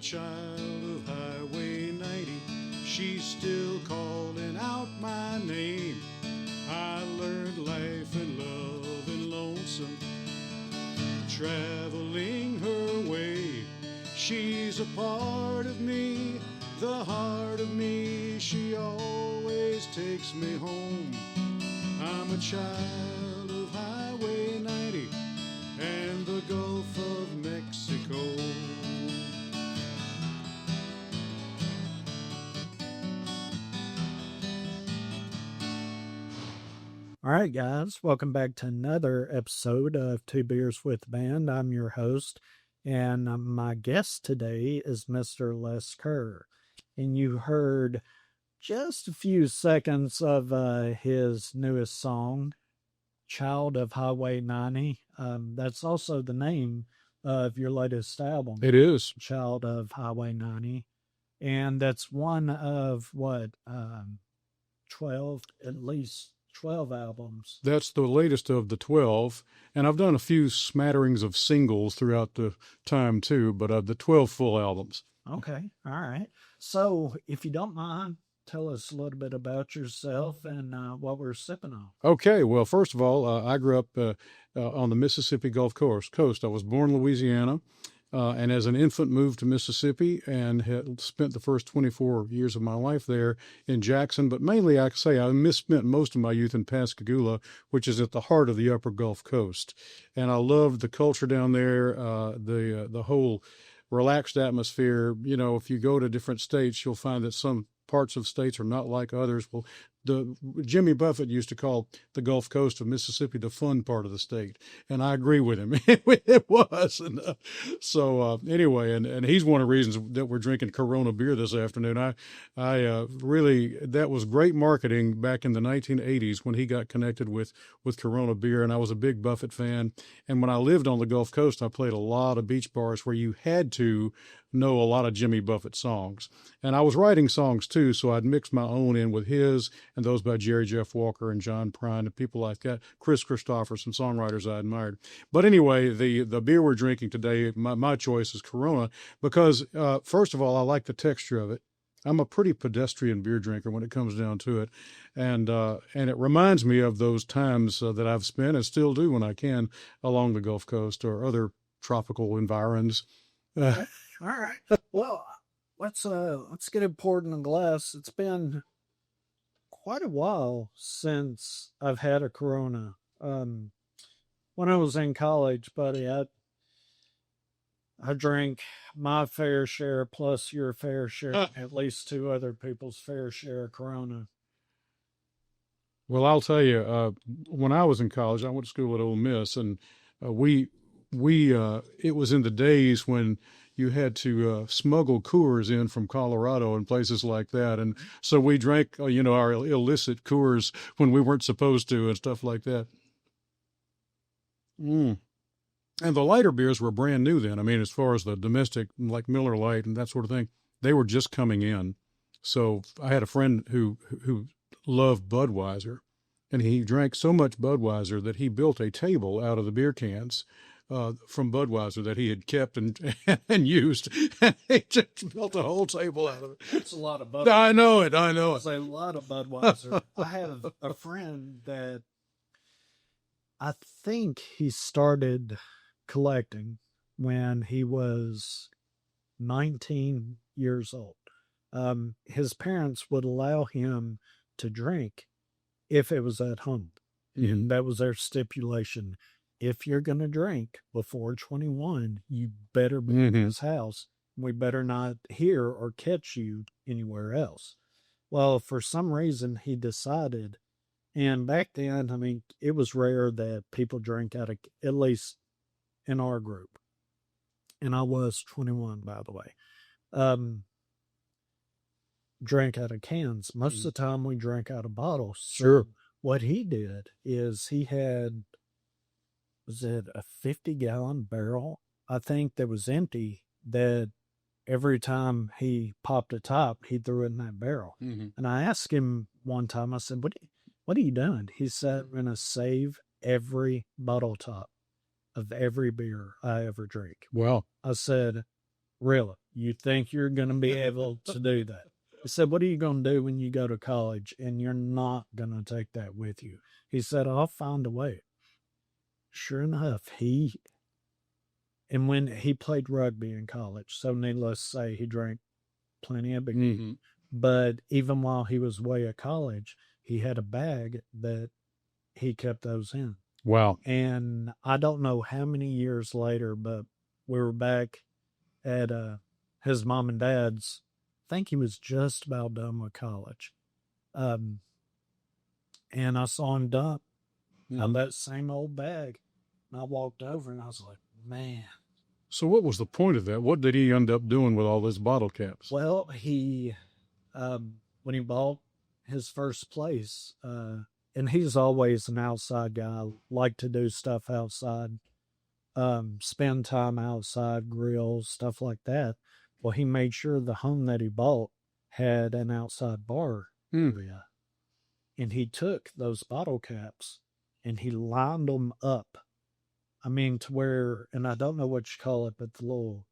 child of Highway 90. She's still calling out my name. I learned life and love and lonesome, traveling her way. She's a part of me, the heart of me. She always takes me home. I'm a child of Highway 90 and the Gulf of Mexico. All right, guys, welcome back to another episode of Two Beers with the Band. I'm your host, and my guest today is Mr. Les Kerr. And you heard just a few seconds of his newest song, Child of Highway 90. That's also the name of your latest album. It is. Child of Highway 90. And that's one of, 12, at least 12 albums. That's the latest of the 12, and I've done a few smatterings of singles throughout the time too, but the 12 full albums. Okay, all right. So, if you don't mind, tell us a little bit about yourself and what we're sipping on. Okay, well, first of all, I grew up on the Mississippi Gulf Coast. I was born in Louisiana, and as an infant moved to Mississippi and had spent the first 24 years of my life there in Jackson. But mainly, I say I misspent most of my youth in Pascagoula, which is at the heart of the upper Gulf Coast. And I loved the culture down there, the whole relaxed atmosphere. You know, if you go to different states, you'll find that some parts of states are not like others. Well, Jimmy Buffett used to call the Gulf Coast of Mississippi the fun part of the state, and I agree with him. It was, and anyway, and he's one of the reasons that we're drinking Corona beer this afternoon. I really, that was great marketing back in the 1980s when he got connected with Corona beer, and I was a big Buffett fan. And when I lived on the Gulf Coast, I played a lot of beach bars where you had to know a lot of Jimmy Buffett songs, and I was writing songs too, so I'd mix my own in with his and those by Jerry Jeff Walker and John Prine and people like that, Chris Christopher, some songwriters I admired. But anyway, the beer we're drinking today, my choice is Corona because first of all, I like the texture of it. I'm a pretty pedestrian beer drinker when it comes down to it, and it reminds me of those times that I've spent and still do when I can along the Gulf Coast or other tropical environs. All right. Well, let's get it poured in a glass. It's been quite a while since I've had a Corona. When I was in college, buddy, I drank my fair share plus your fair share, at least two other people's fair share of Corona. Well, I'll tell you, when I was in college, I went to school at Ole Miss, and we it was in the days when you had to smuggle Coors in from Colorado and places like that. And so we drank, our illicit Coors when we weren't supposed to and stuff like that. And the lighter beers were brand new then. I mean, as far as the domestic, like Miller Lite and that sort of thing, they were just coming in. So I had a friend who loved Budweiser, and he drank so much Budweiser that he built a table out of the beer cans from Budweiser that he had kept and used. And he just built a whole table out of it. That's a lot of Budweiser. I know it. That's a lot of Budweiser. I have a friend that I think he started collecting when he was 19 years old. His parents would allow him to drink if it was at home. Mm-hmm. That was their stipulation. If you're going to drink before 21, you better be in his house. We better not hear or catch you anywhere else. Well, for some reason, he decided, and back then, I mean, it was rare that people drank out of, at least in our group. And I was 21, by the way. Drank out of cans. Most of the time, we drank out of bottles. Sure. So what he did is he had, was it a 50-gallon barrel, I think, that was empty, that every time he popped a top, he threw it in that barrel. Mm-hmm. And I asked him one time, I said, what are you doing? He said, I'm going to save every bottle top of every beer I ever drink. Wow. I said, really? You think you're going to be able to do that. He said, what are you going to do when you go to college and you're not going to take that with you? He said, I'll find a way. Sure enough, and when he played rugby in college, so needless to say, he drank plenty of beer. Mm-hmm. But even while he was away at college, he had a bag that he kept those in. Wow. And I don't know how many years later, but we were back at his mom and dad's. I think he was just about done with college. And I saw him dump out that same old bag. And I walked over and I was like, man. So what was the point of that? What did he end up doing with all those bottle caps? Well, he, when he bought his first place, and he's always an outside guy, like to do stuff outside, spend time outside, grills, stuff like that. Well, he made sure the home that he bought had an outside bar area. And he took those bottle caps and he lined them up. I mean, to where, and I don't know what you call it, but the little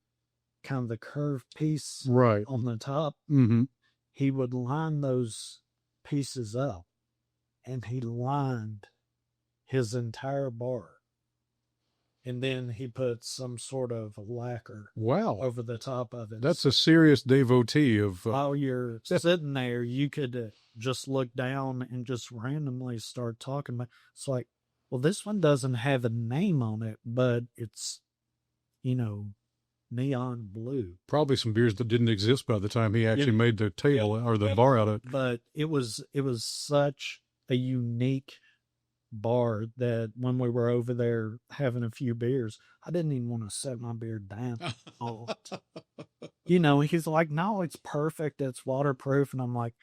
kind of the curved piece right on the top, he would line those pieces up, and he lined his entire bar. And then he put some sort of lacquer over the top of it. That's a serious devotee of... While you're sitting there, you could just look down and just randomly start talking about. It's like, well, this one doesn't have a name on it, but it's, neon blue. Probably some beers that didn't exist by the time he actually made the table or the bar out of it. But it was such a unique bar that when we were over there having a few beers, I didn't even want to set my beer down. He's like, no, it's perfect. It's waterproof. And I'm like,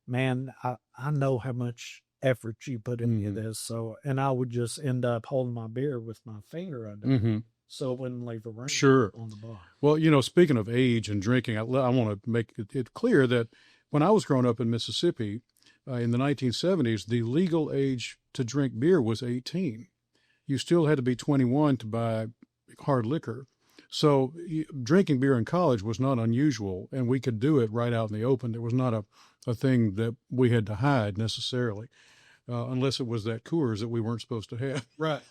man, I know how much effort you put into this. So, and I would just end up holding my beer with my finger under it, so it wouldn't leave a ring on the bar. Well, speaking of age and drinking, I want to make it clear that when I was growing up in Mississippi in the 1970s, the legal age to drink beer was 18. You still had to be 21 to buy hard liquor. So drinking beer in college was not unusual, and we could do it right out in the open. There was not a thing that we had to hide necessarily, unless it was that Coors that we weren't supposed to have. Right.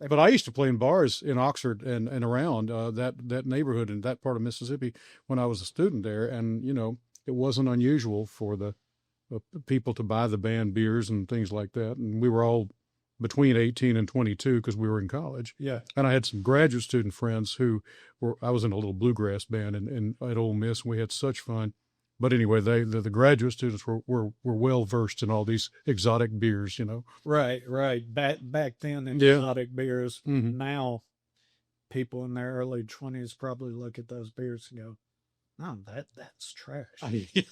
But I used to play in bars in Oxford and around that neighborhood in that part of Mississippi when I was a student there. And, it wasn't unusual for the people to buy the band beers and things like that. And we were all between 18 and 22 because we were in college. Yeah. And I had some graduate student friends I was in a little bluegrass band at Ole Miss, and we had such fun. But anyway, the graduate students were well versed in all these exotic beers, Right. Back then, exotic beers. Now, people in their early 20s probably look at those beers and go, "No, that's trash.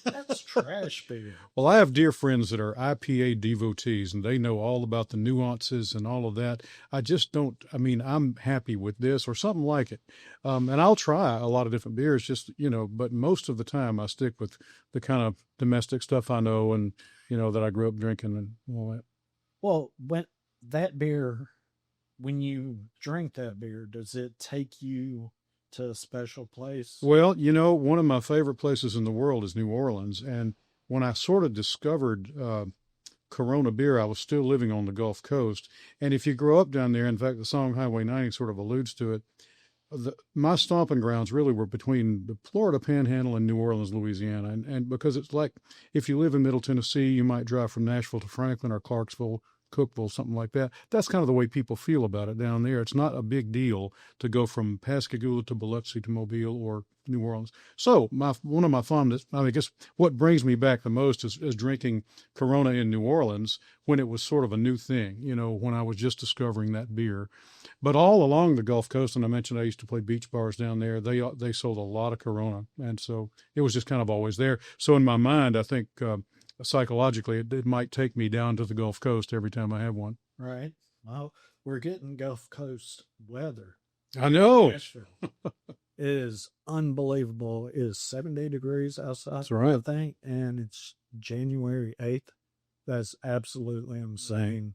That's trash beer." Well, I have dear friends that are IPA devotees, and they know all about the nuances and all of that. I just don't. I mean, I'm happy with this or something like it, and I'll try a lot of different beers. Just but most of the time I stick with the kind of domestic stuff I know and that I grew up drinking and all that. Well, when you drink that beer, does it take you to a special place? Well, one of my favorite places in the world is New Orleans. And when I sort of discovered Corona beer, I was still living on the Gulf Coast. And if you grow up down there, in fact, the song Highway 90 sort of alludes to it, my stomping grounds really were between the Florida Panhandle and New Orleans, Louisiana. And because it's like, if you live in Middle Tennessee, you might drive from Nashville to Franklin or Clarksville, Cookville, something like that. That's kind of the way people feel about it down there. It's not a big deal to go from Pascagoula to Biloxi to Mobile or New Orleans. So one of my fondest, I guess what brings me back the most is drinking Corona in New Orleans when it was sort of a new thing, when I was just discovering that beer. But all along the Gulf Coast, and I mentioned I used to play beach bars down there, they sold a lot of Corona. And so it was just kind of always there. So in my mind, I think psychologically, it might take me down to the Gulf Coast every time I have one. Right. Well, we're getting Gulf Coast weather. I know. It is unbelievable. It is 70 degrees outside. That's right. I think, and it's January 8th. That's absolutely insane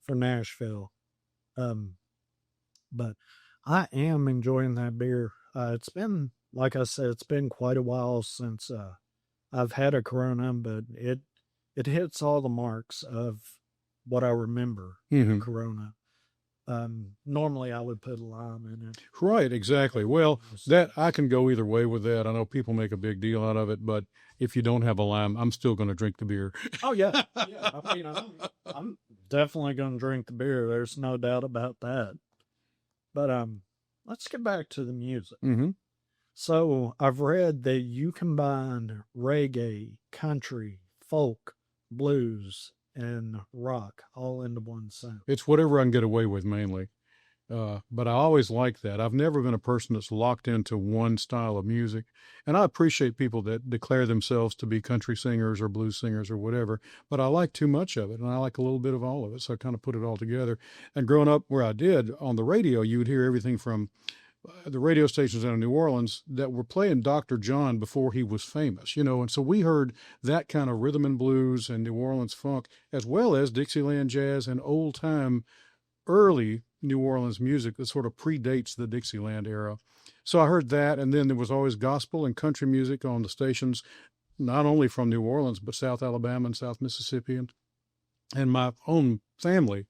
for Nashville. But I am enjoying that beer. It's been, like I said, it's been quite a while since I've had a Corona, but it hits all the marks of what I remember in a Hmm. Corona. Normally I would put lime in it. Right, exactly. Well, that I can go either way with that. I know people make a big deal out of it, but if you don't have a lime, I'm still going to drink the beer. Oh yeah, yeah. I mean, I'm definitely going to drink the beer. There's no doubt about that. But let's get back to the music. Hmm. So I've read that you combine reggae, country, folk, blues, and rock all into one sound. It's whatever I can get away with mainly. But I always like that. I've never been a person that's locked into one style of music. And I appreciate people that declare themselves to be country singers or blues singers or whatever, but I like too much of it and I like a little bit of all of it. So I kind of put it all together. And growing up where I did on the radio, you would hear everything from the radio stations out of New Orleans that were playing Dr. John before he was famous, and so we heard that kind of rhythm and blues and New Orleans funk, as well as Dixieland jazz and old time early New Orleans music that sort of predates the Dixieland era. So I heard that, and then there was always gospel and country music on the stations, not only from New Orleans, but South Alabama and South Mississippi. And my own family,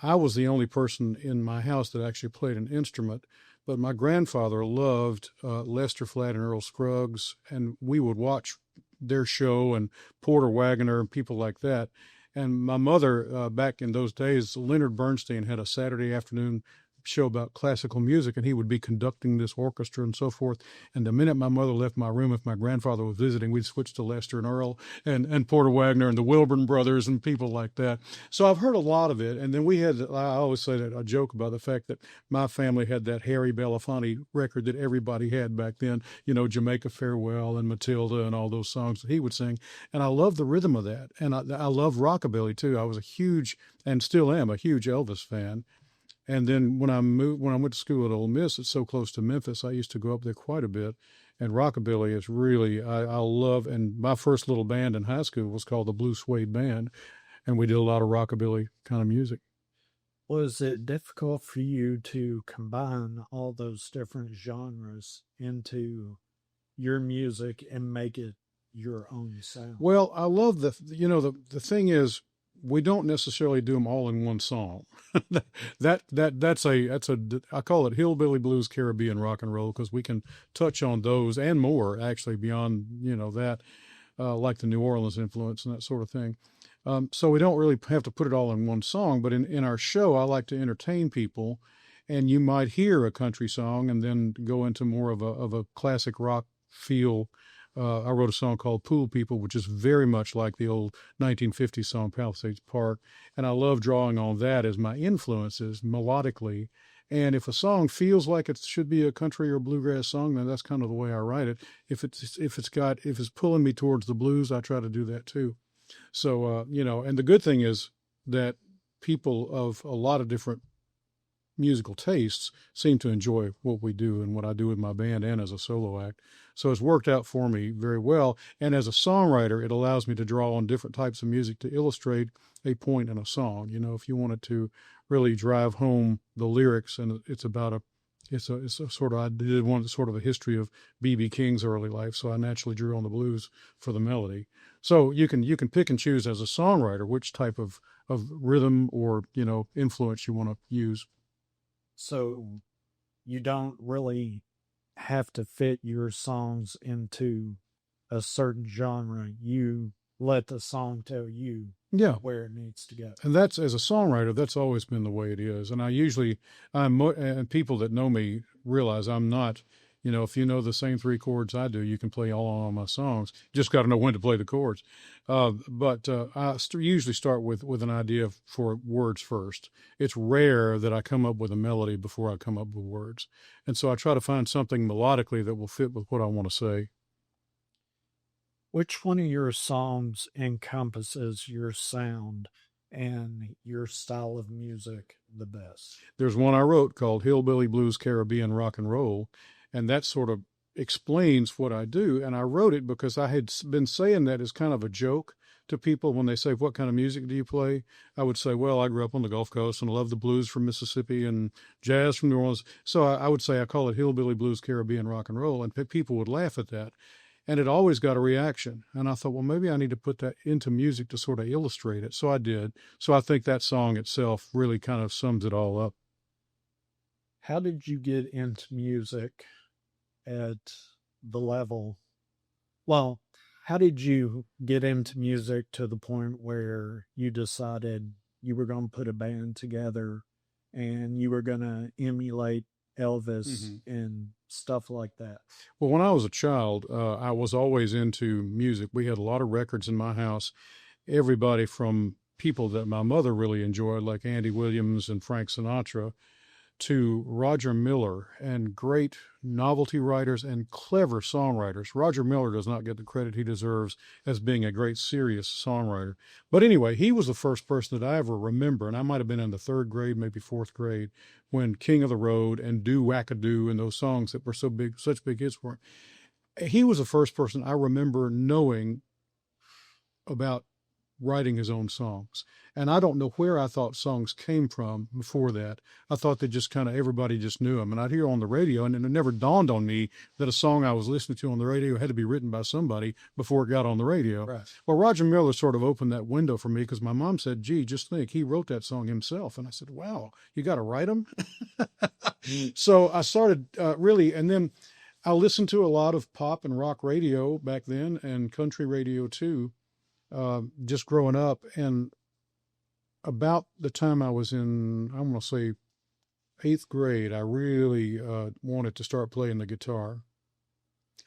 I was the only person in my house that actually played an instrument, but my grandfather loved Lester Flatt and Earl Scruggs, and we would watch their show and Porter Wagoner and people like that. And my mother, back in those days, Leonard Bernstein had a Saturday afternoon show about classical music, and he would be conducting this orchestra and so forth. And the minute my mother left my room, if my grandfather was visiting, we'd switch to Lester and Earl and Porter Wagoner and the Wilburn brothers and people like that. So I've heard a lot of it. And then I always say that I joke about the fact that my family had that Harry Belafonte record that everybody had back then, Jamaica Farewell and Matilda and all those songs that he would sing. And I love the rhythm of that. And I love rockabilly too. I was a huge, and still am a huge Elvis fan. And then when I went to school at Ole Miss, it's so close to Memphis, I used to go up there quite a bit. And rockabilly is really, I love, and my first little band in high school was called the Blue Suede Band. And we did a lot of rockabilly kind of music. Was it difficult for you to combine all those different genres into your music and make it your own sound? Well, I love the thing is, we don't necessarily do them all in one song. that's I call it Hillbilly Blues Caribbean rock and roll, because we can touch on those and more actually beyond that, like the New Orleans influence and that sort of thing. So we don't really have to put it all in one song. But in our show, I like to entertain people, and you might hear a country song and then go into more of a classic rock feel. I wrote a song called Pool People, which is very much like the old 1950s song Palisades Park. And I love drawing on that as my influences melodically. And if a song feels like it should be a country or bluegrass song, then that's kind of the way I write it. If it's pulling me towards the blues, I try to do that too. So, and the good thing is that people of a lot of different musical tastes seem to enjoy what we do and what I do with my band and as a solo act. So it's worked out for me very well. And as a songwriter, it allows me to draw on different types of music to illustrate a point in a song. If you wanted to really drive home the lyrics, and it's a sort of, I did want sort of a history of B.B. King's early life, so I naturally drew on the blues for the melody. So you can pick and choose as a songwriter which type of rhythm or, influence you want to use. So you don't really have to fit your songs into a certain genre. You let the song tell you where it needs to go. And that's, as a songwriter, that's always been the way it is. And and people that know me realize I'm not, if you know the same three chords I do, you can play all on my songs. Just got to know when to play the chords. But I usually start with an idea for words first. It's rare that I come up with a melody before I come up with words. And so I try to find something melodically that will fit with what I want to say. Which one of your songs encompasses your sound and your style of music the best? There's one I wrote called Hillbilly Blues Caribbean Rock and Roll, and that sort of explains what I do. And I wrote it because I had been saying that as kind of a joke to people when they say, what kind of music do you play? I would say, well, I grew up on the Gulf Coast and I love the blues from Mississippi and jazz from New Orleans. So I would say I call it hillbilly blues, Caribbean rock and roll. And people would laugh at that. And it always got a reaction. And I thought, well, maybe I need to put that into music to sort of illustrate it. So I did. So I think that song itself really kind of sums it all up. How did you get into music at the level? Well, how did you get into music to the point where you decided you were going to put a band together and you were going to emulate Elvis and stuff like that? Well, when I was a child, I was always into music. We had a lot of records in my house. Everybody from people that my mother really enjoyed, like Andy Williams and Frank Sinatra, to Roger Miller and great novelty writers and clever songwriters. Roger Miller does not get the credit he deserves as being a great, serious songwriter. But anyway, he was the first person that I ever remember, and I might have been in the third grade, maybe fourth grade, when King of the Road and Do Wackadoo and those songs that were so big, such big hits for him. He was the first person I remember knowing about writing his own songs. And I don't know where I thought songs came from before that. I thought they just kind of, everybody just knew them. And I'd hear on the radio, and it never dawned on me that a song I was listening to on the radio had to be written by somebody before it got on the radio. Right. Well, Roger Miller sort of opened that window for me because my mom said, gee, just think, he wrote that song himself. And I said, wow, you got to write them? So I started really, and then I listened to a lot of pop and rock radio back then and country radio too. Just growing up, and about the time I was in, I'm going to say 8th grade, I really wanted to start playing the guitar.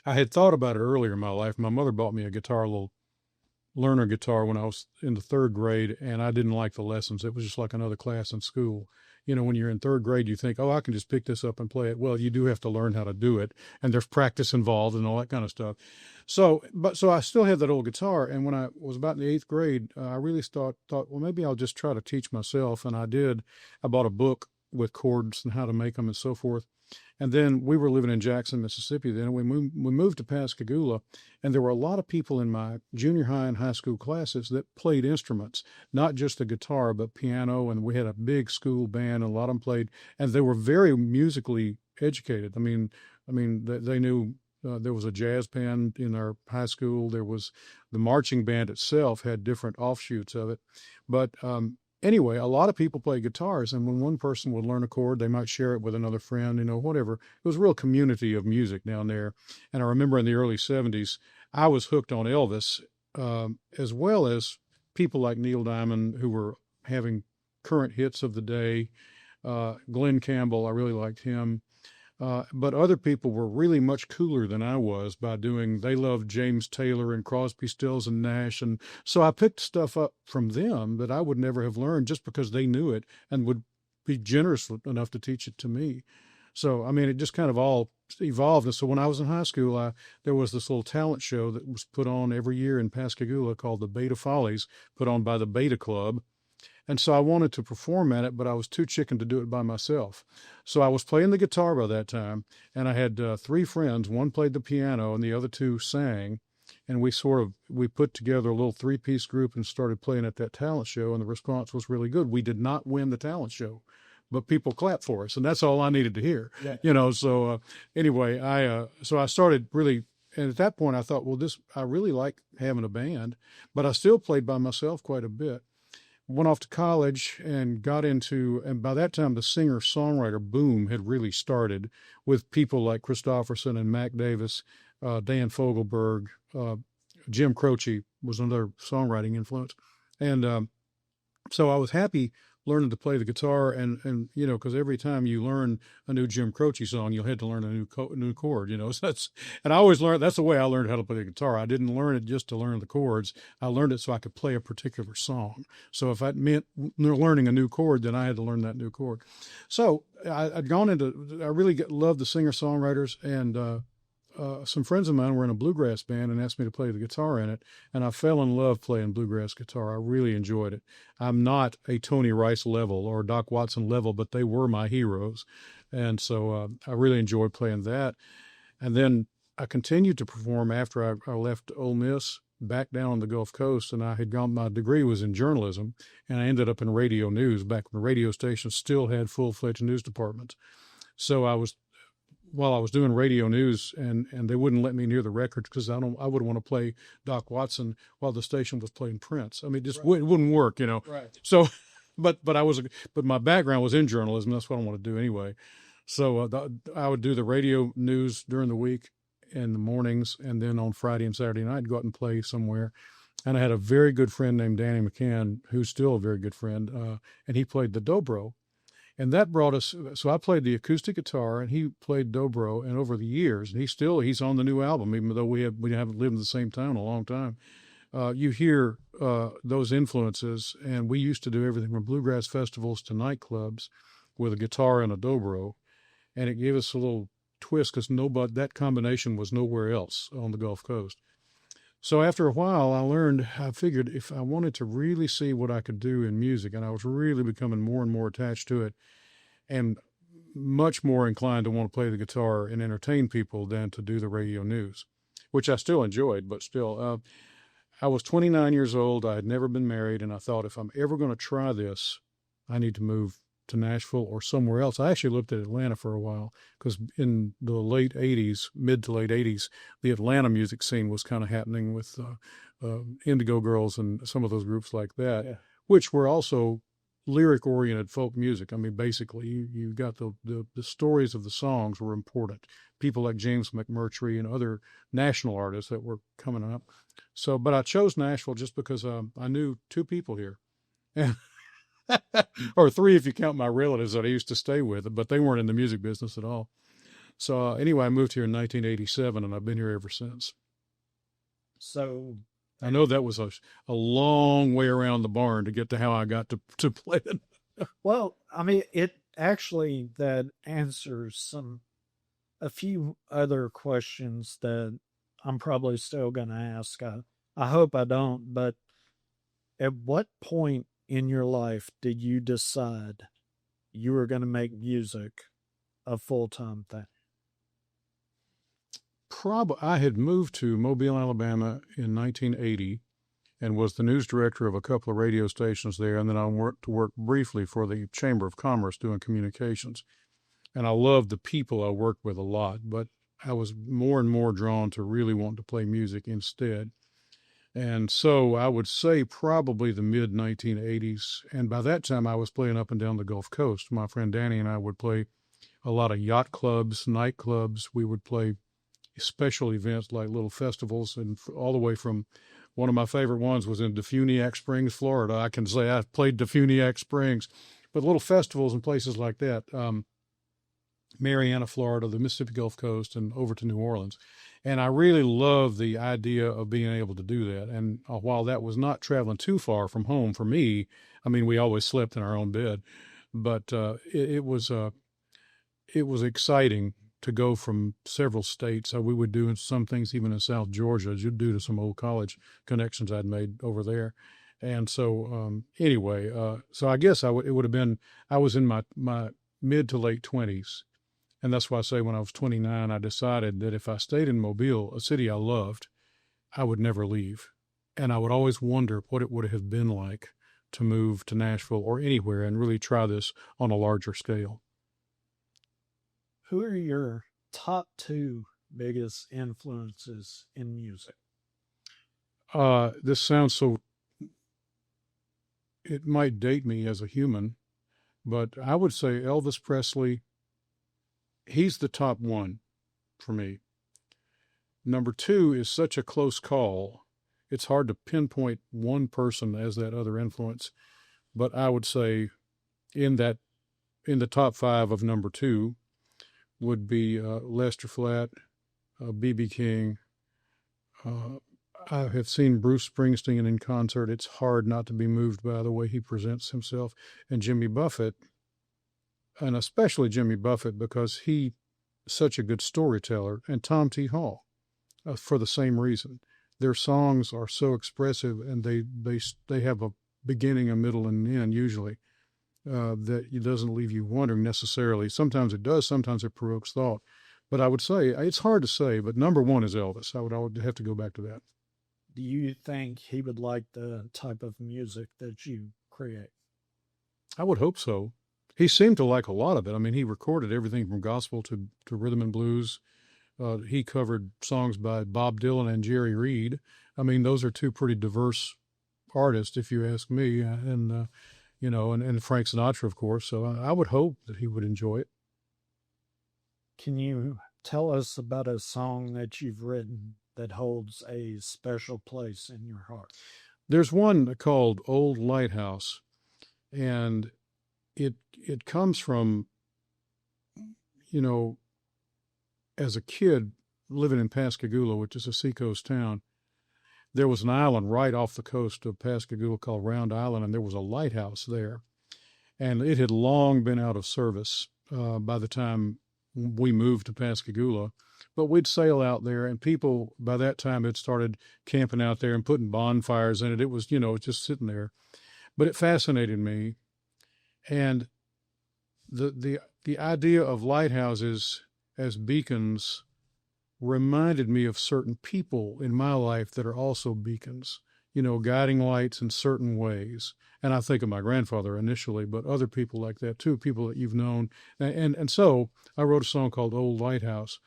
I had thought about it earlier in my life. My mother bought me a guitar, a little learner guitar when I was in the 3rd grade, and I didn't like the lessons. It was just like another class in school. You know, when you're in 3rd grade, you think, oh, I can just pick this up and play it. Well, you do have to learn how to do it, and there's practice involved and all that kind of stuff. So I still had that old guitar, and when I was about in the 8th grade, I really thought, well, maybe I'll just try to teach myself, and I did. I bought a book with chords and how to make them and so forth. And then we were living in Jackson, Mississippi then, and we moved to Pascagoula, and there were a lot of people in my junior high and high school classes that played instruments, not just the guitar, but piano, and we had a big school band, and a lot of them played, and they were very musically educated. I mean, they knew there was a jazz band in our high school. There was the marching band itself had different offshoots of it, but anyway, a lot of people play guitars, and when one person would learn a chord, they might share it with another friend, you know, whatever. It was a real community of music down there. And I remember in the early 70s, I was hooked on Elvis, as well as people like Neil Diamond, who were having current hits of the day. Glenn Campbell, I really liked him. But other people were really much cooler than I was by they loved James Taylor and Crosby, Stills and Nash. And so I picked stuff up from them that I would never have learned just because they knew it and would be generous enough to teach it to me. So, I mean, it just kind of all evolved. And so when I was in high school, there was this little talent show that was put on every year in Pascagoula called the Beta Follies, put on by the Beta Club. And so I wanted to perform at it, but I was too chicken to do it by myself. So I was playing the guitar by that time, and I had 3 friends. One played the piano, and the other 2 sang. And we put together a little 3-piece group and started playing at that talent show, and the response was really good. We did not win the talent show, but people clapped for us, and that's all I needed to hear. Yeah. You know, so anyway, I started really, and at that point I thought, well, I really like having a band, but I still played by myself quite a bit. Went off to college and and by that time the singer-songwriter boom had really started with people like Christopherson and Mac Davis, Dan Fogelberg, Jim Croce was another songwriting influence. And so I was happy learning to play the guitar and you know, because every time you learn a new Jim Croce song, you'll have to learn a new chord, you know. So and I always learned, that's the way I learned how to play the guitar. I didn't learn it just to learn the chords. I learned it so I could play a particular song. So if that meant learning a new chord, then I had to learn that new chord. So I really loved the singer-songwriters, and some friends of mine were in a bluegrass band and asked me to play the guitar in it, and I fell in love playing bluegrass guitar. I really enjoyed it. I'm not a Tony Rice level or Doc Watson level, but they were my heroes, and so I really enjoyed playing that. And then I continued to perform after I left Ole Miss back down on the Gulf Coast, and my degree was in journalism, and I ended up in radio news back when the radio stations still had full-fledged news departments. So while I was doing radio news, and they wouldn't let me near the records because I wouldn't want to play Doc Watson while the station was playing Prince. I mean, it wouldn't work, Right. So, but my background was in journalism. That's what I want to do anyway. So I would do the radio news during the week in the mornings, and then on Friday and Saturday night, go out and play somewhere. And I had a very good friend named Danny McCann, who's still a very good friend, and he played the dobro. And that brought us, so I played the acoustic guitar and he played dobro. And over the years, he's on the new album, even though we haven't lived in the same town a long time. You hear those influences, and we used to do everything from bluegrass festivals to nightclubs with a guitar and a dobro. And it gave us a little twist because that combination was nowhere else on the Gulf Coast. So after a while, I figured if I wanted to really see what I could do in music, and I was really becoming more and more attached to it and much more inclined to want to play the guitar and entertain people than to do the radio news, which I still enjoyed, but still, I was 29 years old. I had never been married, and I thought if I'm ever going to try this, I need to move to Nashville or somewhere else. I actually looked at Atlanta for a while because in the mid to late 80s, the Atlanta music scene was kind of happening with Indigo Girls and some of those groups like that, which were also lyric-oriented folk music. I mean, basically, you got the stories of the songs were important. People like James McMurtry and other national artists that were coming up. So, but I chose Nashville just because I knew two people here. Or three if you count my relatives that I used to stay with, but they weren't in the music business at all. So anyway, I moved here in 1987, and I've been here ever since. So I know that was a long way around the barn to get to how I got to play it. Well, I mean, it actually that answers a few other questions that I'm probably still going to ask. I hope I don't, but at what point in your life did you decide you were going to make music a full-time thing? I had moved to Mobile, Alabama in 1980 and was the news director of a couple of radio stations there. And then I worked briefly for the Chamber of Commerce doing communications. And I loved the people I worked with a lot, but I was more and more drawn to really wanting to play music instead. And so I would say probably the mid-1980s. And by that time, I was playing up and down the Gulf Coast. My friend Danny and I would play a lot of yacht clubs, nightclubs. We would play special events like little festivals, and all the way from one of my favorite ones was in Defuniak Springs, Florida. I can say I played Defuniak Springs, but little festivals and places like that. Marianna, Florida, the Mississippi Gulf Coast, and over to New Orleans. And I really love the idea of being able to do that. And while that was not traveling too far from home for me, I mean, we always slept in our own bed, but it was exciting to go from several states. We would do some things even in South Georgia, as you'd do to some old college connections I'd made over there. And so anyway, so I guess it would have been, I was in my mid to late 20s. And that's why I say when I was 29, I decided that if I stayed in Mobile, a city I loved, I would never leave. And I would always wonder what it would have been like to move to Nashville or anywhere and really try this on a larger scale. Who are your top two biggest influences in music? This sounds so, it might date me as a human, but I would say Elvis Presley. He's the top one for me. Number two is such a close call. It's hard to pinpoint one person as that other influence, but I would say in the top five of number two would be Lester Flatt, B.B. King. I have seen Bruce Springsteen in concert. It's hard not to be moved by the way he presents himself. And Jimmy Buffett, and especially Jimmy Buffett, because he's such a good storyteller, and Tom T. Hall, for the same reason. Their songs are so expressive, and they have a beginning, a middle, and an end usually, that it doesn't leave you wondering necessarily. Sometimes it does, sometimes it provokes thought. But I would say, it's hard to say, but number one is Elvis. I would have to go back to that. Do you think he would like the type of music that you create? I would hope so. He seemed to like a lot of it. I mean, he recorded everything from gospel to rhythm and blues. He covered songs by Bob Dylan and Jerry Reed. I mean, those are two pretty diverse artists, if you ask me, and Frank Sinatra, of course. So I would hope that he would enjoy it. Can you tell us about a song that you've written that holds a special place in your heart? There's one called Old Lighthouse, and it comes from, you know, as a kid living in Pascagoula, which is a seacoast town. There was an island right off the coast of Pascagoula called Round Island, and there was a lighthouse there. And it had long been out of service by the time we moved to Pascagoula. But we'd sail out there, and people by that time had started camping out there and putting bonfires in it. It was, just sitting there. But it fascinated me. And the idea of lighthouses as beacons reminded me of certain people in my life that are also beacons, guiding lights in certain ways. And I think of my grandfather initially, but other people like that too, people that you've known. And so I wrote a song called Old Lighthouse.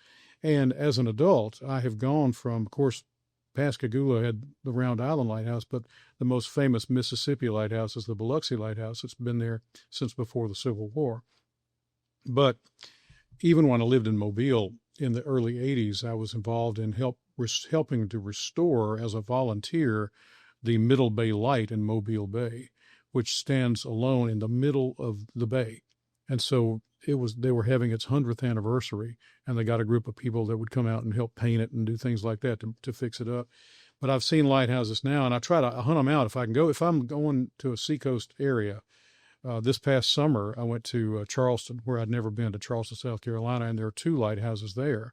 And as an adult, I have gone from, of course, Pascagoula had the Round Island Lighthouse, but the most famous Mississippi lighthouse is the Biloxi Lighthouse. It's been there since before the Civil War. But even when I lived in Mobile in the early 80s, I was involved in helping to restore as a volunteer the Middle Bay Light in Mobile Bay, which stands alone in the middle of the bay. And so they were having its 100th anniversary, and they got a group of people that would come out and help paint it and do things like that to fix it up. But I've seen lighthouses now, and I try to hunt them out if I can go. If I'm going to a seacoast area, this past summer, I went to Charleston, where I'd never been, to Charleston, South Carolina, and there are two lighthouses there.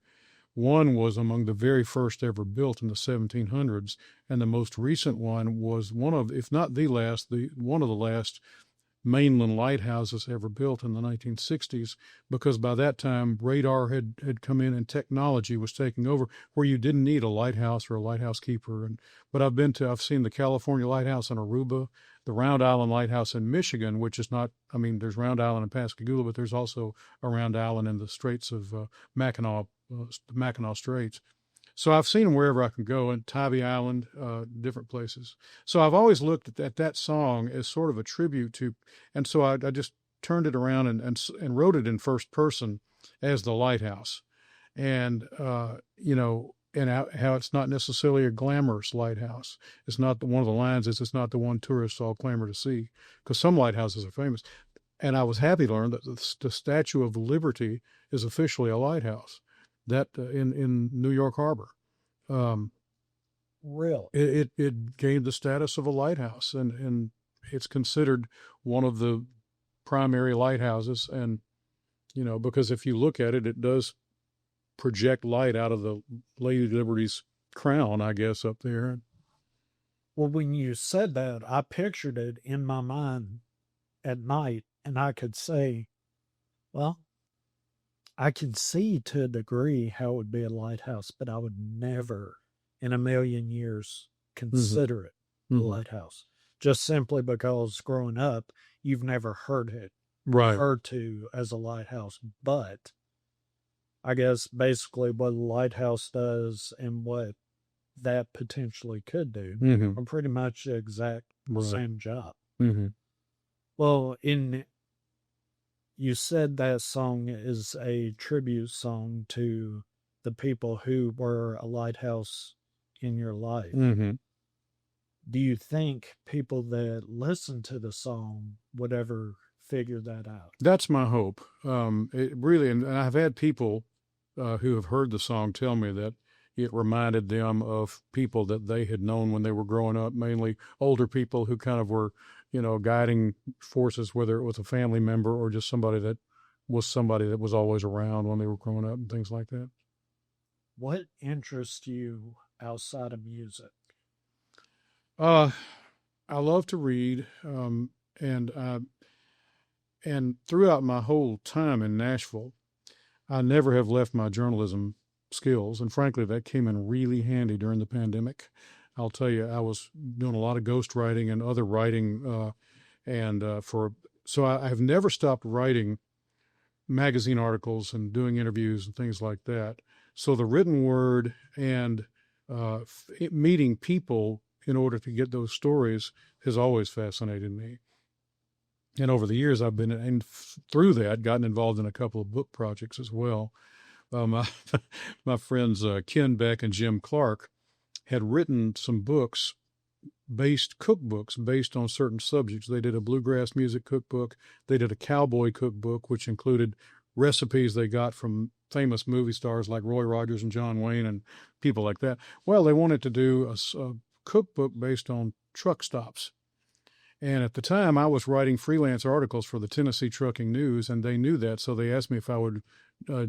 One was among the very first ever built in the 1700s, and the most recent one was one of, if not the last, one of the last mainland lighthouses ever built in the 1960s, because by that time radar had come in and technology was taking over, where you didn't need a lighthouse or a lighthouse keeper. But I've seen the California Lighthouse in Aruba, the Round Island Lighthouse in Michigan, which is not, there's Round Island in Pascagoula, but there's also a Round Island in the Straits of Mackinac Straits. So I've seen them wherever I can go, and Tybee Island, different places. So I've always looked at that song as sort of a tribute to, and so I just turned it around and wrote it in first person as the lighthouse, and and how it's not necessarily a glamorous lighthouse. It's not one of the lines is it's not the one tourists all clamor to see, because some lighthouses are famous. And I was happy to learn that the Statue of Liberty is officially a lighthouse. That in New York Harbor. Really? It gained the status of a lighthouse, and it's considered one of the primary lighthouses. And, because if you look at it, it does project light out of the Lady Liberty's crown, I guess, up there. Well, when you said that, I pictured it in my mind at night, and I could say, well, I can see to a degree how it would be a lighthouse, but I would never in a million years consider it a lighthouse, just simply because growing up, you've never heard it referred to as a lighthouse. But I guess basically what a lighthouse does and what that potentially could do are pretty much the exact same job. Well, you said that song is a tribute song to the people who were a lighthouse in your life. Do you think people that listen to the song would ever figure that out? That's my hope. It really, and I've had people who have heard the song tell me that it reminded them of people that they had known when they were growing up, mainly older people who kind of were, guiding forces, whether it was a family member or just somebody that was always around when they were growing up and things like that. What interests you outside of music? I love to read, and throughout my whole time in Nashville, I never have left my journalism skills, and frankly, that came in really handy during the pandemic. I'll tell you, I was doing a lot of ghostwriting and other writing, so I have never stopped writing magazine articles and doing interviews and things like that. So the written word and meeting people in order to get those stories has always fascinated me. And over the years, I've been, and through that, gotten involved in a couple of book projects as well. My friends Ken Beck and Jim Clark had written some cookbooks based on certain subjects. They did a bluegrass music cookbook. They did a cowboy cookbook, which included recipes they got from famous movie stars like Roy Rogers and John Wayne and people like that. Well, they wanted to do a cookbook based on truck stops. And at the time, I was writing freelance articles for the Tennessee Trucking News, and they knew that, so they asked me if I would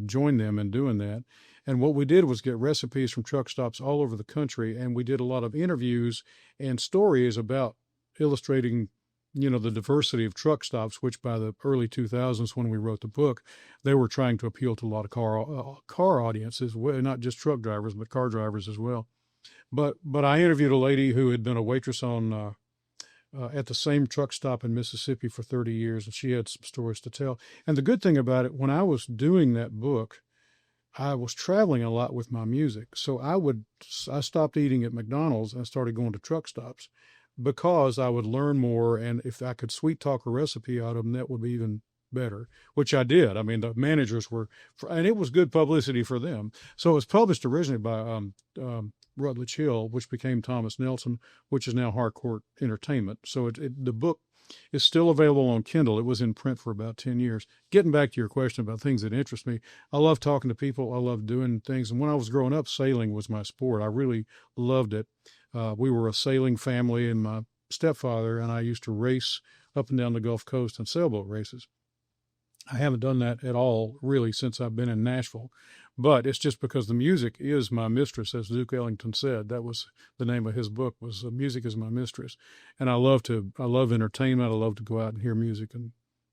join them in doing that. And what we did was get recipes from truck stops all over the country, and we did a lot of interviews and stories about illustrating, the diversity of truck stops, which by the early 2000s, when we wrote the book, they were trying to appeal to a lot of car audiences, not just truck drivers, but car drivers as well. But I interviewed a lady who had been a waitress on at the same truck stop in Mississippi for 30 years, and she had some stories to tell. And the good thing about it, when I was doing that book, I was traveling a lot with my music. So I stopped eating at McDonald's and started going to truck stops because I would learn more. And if I could sweet talk a recipe out of them, that would be even better, which I did. I mean, the managers and it was good publicity for them. So it was published originally by Rutledge Hill, which became Thomas Nelson, which is now Harcourt Entertainment. So the book is still available on Kindle. It was in print for about 10 years. Getting back to your question about things that interest me, I love talking to people. I love doing things. And when I was growing up, sailing was my sport. I really loved it. We were a sailing family, and my stepfather and I used to race up and down the Gulf Coast on sailboat races. I haven't done that at all, really, since I've been in Nashville. But it's just because the music is my mistress, as Duke Ellington said. That was the name of his book, was Music is My Mistress. And I love entertainment. I love to go out and hear music and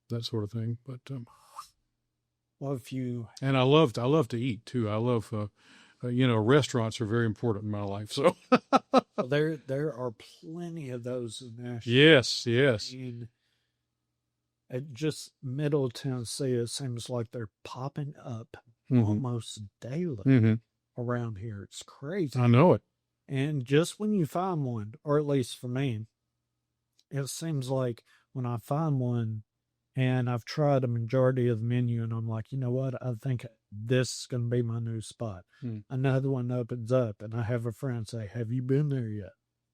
that sort of thing. But and I love to eat too. I love restaurants are very important in my life. So well, there are plenty of those in Nashville. Yes. At just Middle Tennessee, it seems like they're popping up almost daily around here. It's crazy. I know it. And just when you find one, or at least for me, it seems like when I find one and I've tried a majority of the menu and I'm like, you know what? I think this is going to be my new spot. Another one opens up and I have a friend say, have you been there yet?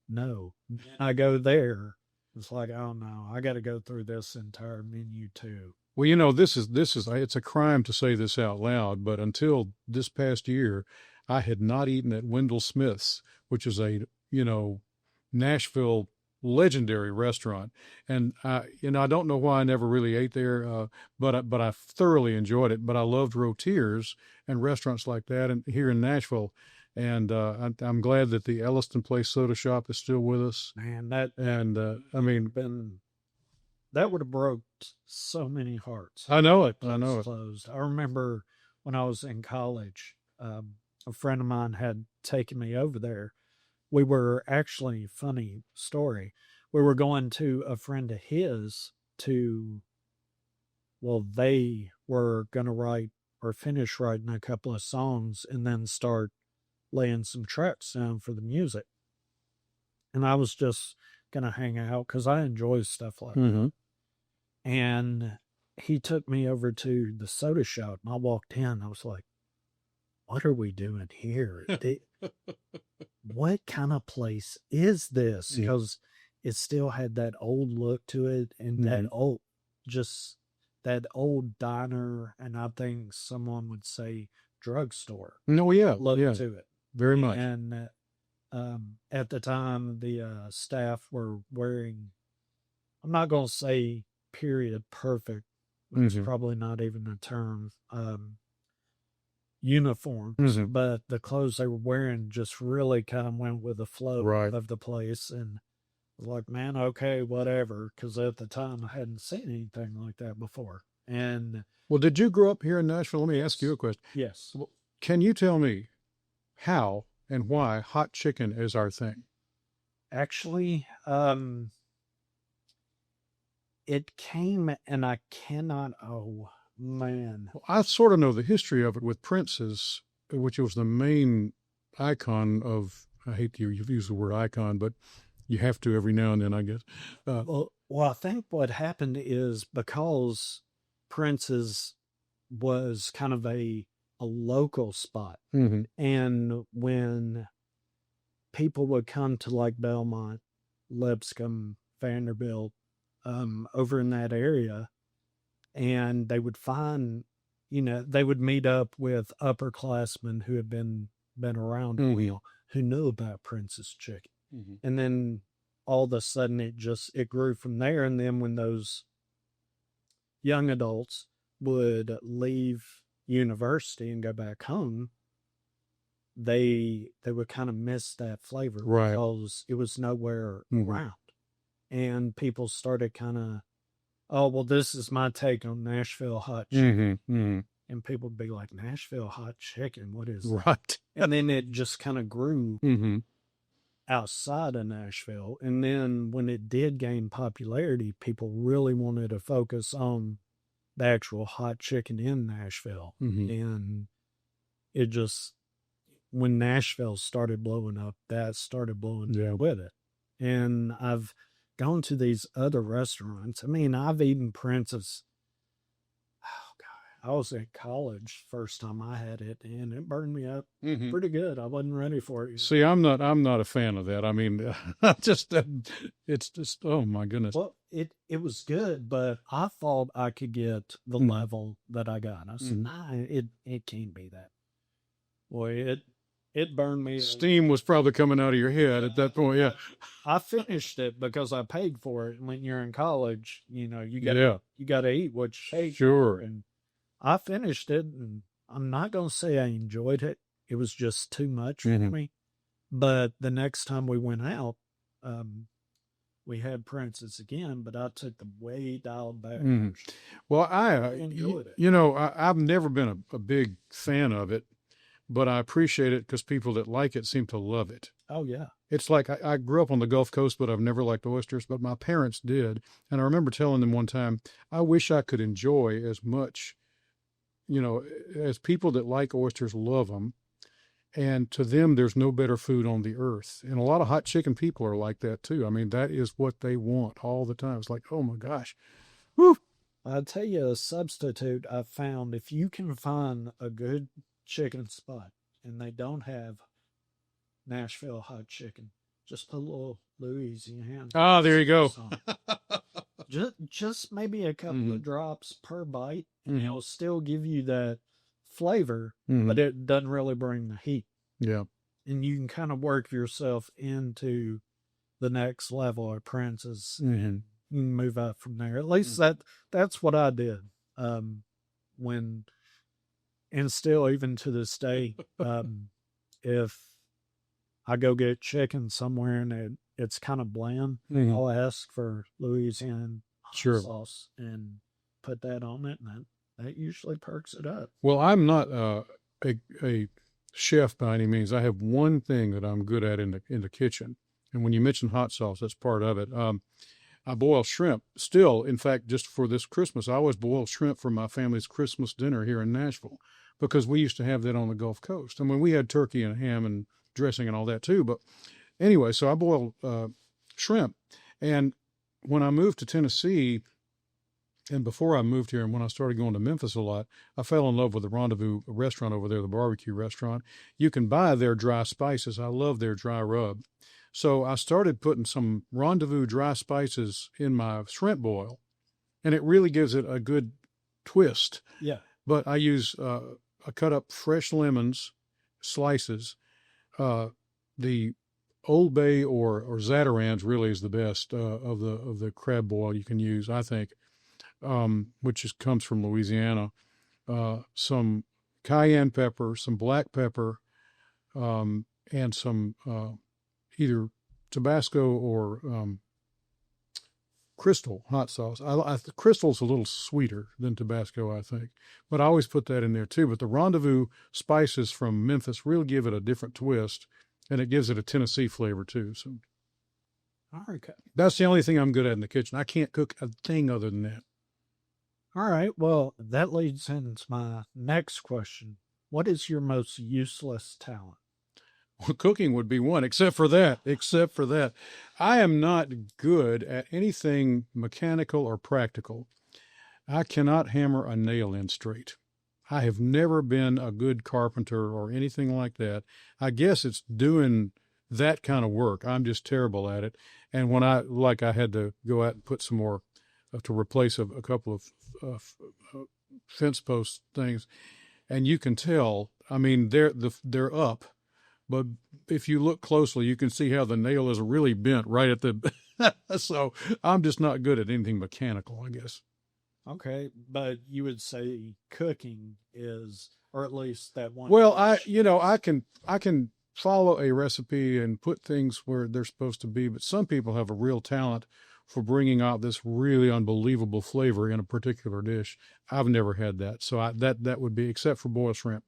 No. I go there. It's like, oh no, I got to go through this entire menu too. Well, this is it's a crime to say this out loud, but until this past year, I had not eaten at Wendell Smith's, which is a, Nashville legendary restaurant. And I don't know why I never really ate there, but I thoroughly enjoyed it. But I loved Rotier's and restaurants like that, and here in Nashville. And I'm glad that the Elliston Place Soda Shop is still with us. Man, that would have broke so many hearts. I know it. Closed. I remember when I was in college, a friend of mine had taken me over there. We were actually, funny story, we were going to a friend of his they were going to write or finish writing a couple of songs and then start laying some tracks down for the music. And I was just going to hang out because I enjoy stuff like that. And he took me over to the soda shop and I walked in. I was like, what are we doing here? What kind of place is this? Because it still had that old look to it and that old diner, and I think someone would say drugstore. No, yeah. Look to it. Very much. And at the time, the staff were wearing, I'm not going to say period perfect, which is probably not even a term, uniforms, but the clothes they were wearing just really kind of went with the flow of the place. And I was like, man, okay, whatever. Because at the time, I hadn't seen anything like that before. And well, did you grow up here in Nashville? Let me ask you a question. Yes. Well, can you tell me how and why hot chicken is our thing? Actually, it came, and I cannot. Oh man, Well, I sort of know the history of it with Prince's, which was the main icon of. I hate to use the word icon, but you have to every now and then, I guess. well, I think what happened is because Prince's was kind of a local spot, Mm-hmm. and when people would come to like Belmont, Lipscomb, Vanderbilt, over in that area, and they would find, they would meet up with upperclassmen who had been around a Mm-hmm. while, who knew about Prince's Chicken, Mm-hmm. and then all of a sudden it grew from there. And then when those young adults would leave university and go back home, they would kind of miss that flavor Right. because it was nowhere Mm-hmm. around. And people started kind of, oh, well, this is my take on Nashville hot chicken. Mm-hmm. Mm-hmm. And people would be like, Nashville hot chicken, what is that? Right. And then it just kind of grew Mm-hmm. outside of Nashville. And then when it did gain popularity, people really wanted to focus on the actual hot chicken in Nashville. Mm-hmm. And it just, when Nashville started blowing up, that started blowing up with it. And I've gone to these other restaurants. I mean, I've eaten Prince's. Oh God, I was in college first time I had it, and it burned me up Mm-hmm. pretty good. I wasn't ready for it. See, I'm not a fan of that. I mean, it's just, oh my goodness. Well, it was good, but I thought I could get the level that I got. I said, nah, it can't be that. Boy, it burned me. Steam was probably coming out of your head at that point. Yeah. I finished it because I paid for it. And when you're in college, you got to eat what you paid Sure. for. And I finished it, and I'm not going to say I enjoyed it. It was just too much for me. But the next time we went out, we had Prince's again, but I took the way dialed back. Well, I enjoyed it. I've never been a big fan of it, but I appreciate it because people that like it seem to love it. Oh, yeah. It's like I grew up on the Gulf Coast, but I've never liked oysters, but my parents did. And I remember telling them one time, I wish I could enjoy as much, as people that like oysters love them. And to them, there's no better food on the earth. And a lot of hot chicken people are like that too. I mean, that is what they want all the time. It's like, oh my gosh. Woo. I'll tell you a substitute I found. If you can find a good chicken spot and they don't have Nashville hot chicken, just put a little Louisiana. Ah, there you go. just maybe a couple of drops per bite, and it'll still give you that flavor, but it doesn't really bring the heat. Yeah. And you can kind of work yourself into the next level of Prince's. You can move up from there. At least that's what I did. And still even to this day, if I go get chicken somewhere and it's kind of bland, I'll ask for Louisiana sauce and put that on it, and that usually perks it up. Well, I'm not a chef by any means. I have one thing that I'm good at in the kitchen, and when you mention hot sauce, that's part of it. I boil shrimp still. In fact, just for this Christmas, I always boil shrimp for my family's Christmas dinner here in Nashville because we used to have that on the Gulf Coast. I mean, we had turkey and ham and dressing and all that too. But anyway, so I boil shrimp. And when I moved to Tennessee, and before I moved here and when I started going to Memphis a lot, I fell in love with the Rendezvous restaurant over there, the barbecue restaurant. You can buy their dry spices. I love their dry rub. So I started putting some Rendezvous dry spices in my shrimp boil, and it really gives it a good twist. Yeah. But I use, I cut up fresh lemons, slices. The Old Bay or Zatarain's really is the best of the crab boil you can use, I think, which comes from Louisiana. Some cayenne pepper, some black pepper, and some either Tabasco or Crystal hot sauce. Crystal's a little sweeter than Tabasco, I think, but I always put that in there too. But the Rendezvous spices from Memphis really give it a different twist, and it gives it a Tennessee flavor too. So, Okay. That's the only thing I'm good at in the kitchen. I can't cook a thing other than that. All right. Well, that leads into my next question. What is your most useless talent? Well, cooking would be one, except for that. Except for that. I am not good at anything mechanical or practical. I cannot hammer a nail in straight. I have never been a good carpenter or anything like that. I guess it's doing that kind of work. I'm just terrible at it. And when I had to go out and put some more to replace a couple of fence post things, and you can tell. I mean, they're up, but if you look closely, you can see how the nail is really bent right at the. So I'm just not good at anything mechanical, I guess. Okay, but you would say cooking is, or at least that one. Well, I can follow a recipe and put things where they're supposed to be, but some people have a real talent for bringing out this really unbelievable flavor in a particular dish. I've never had that, so that would be, except for boiled shrimp,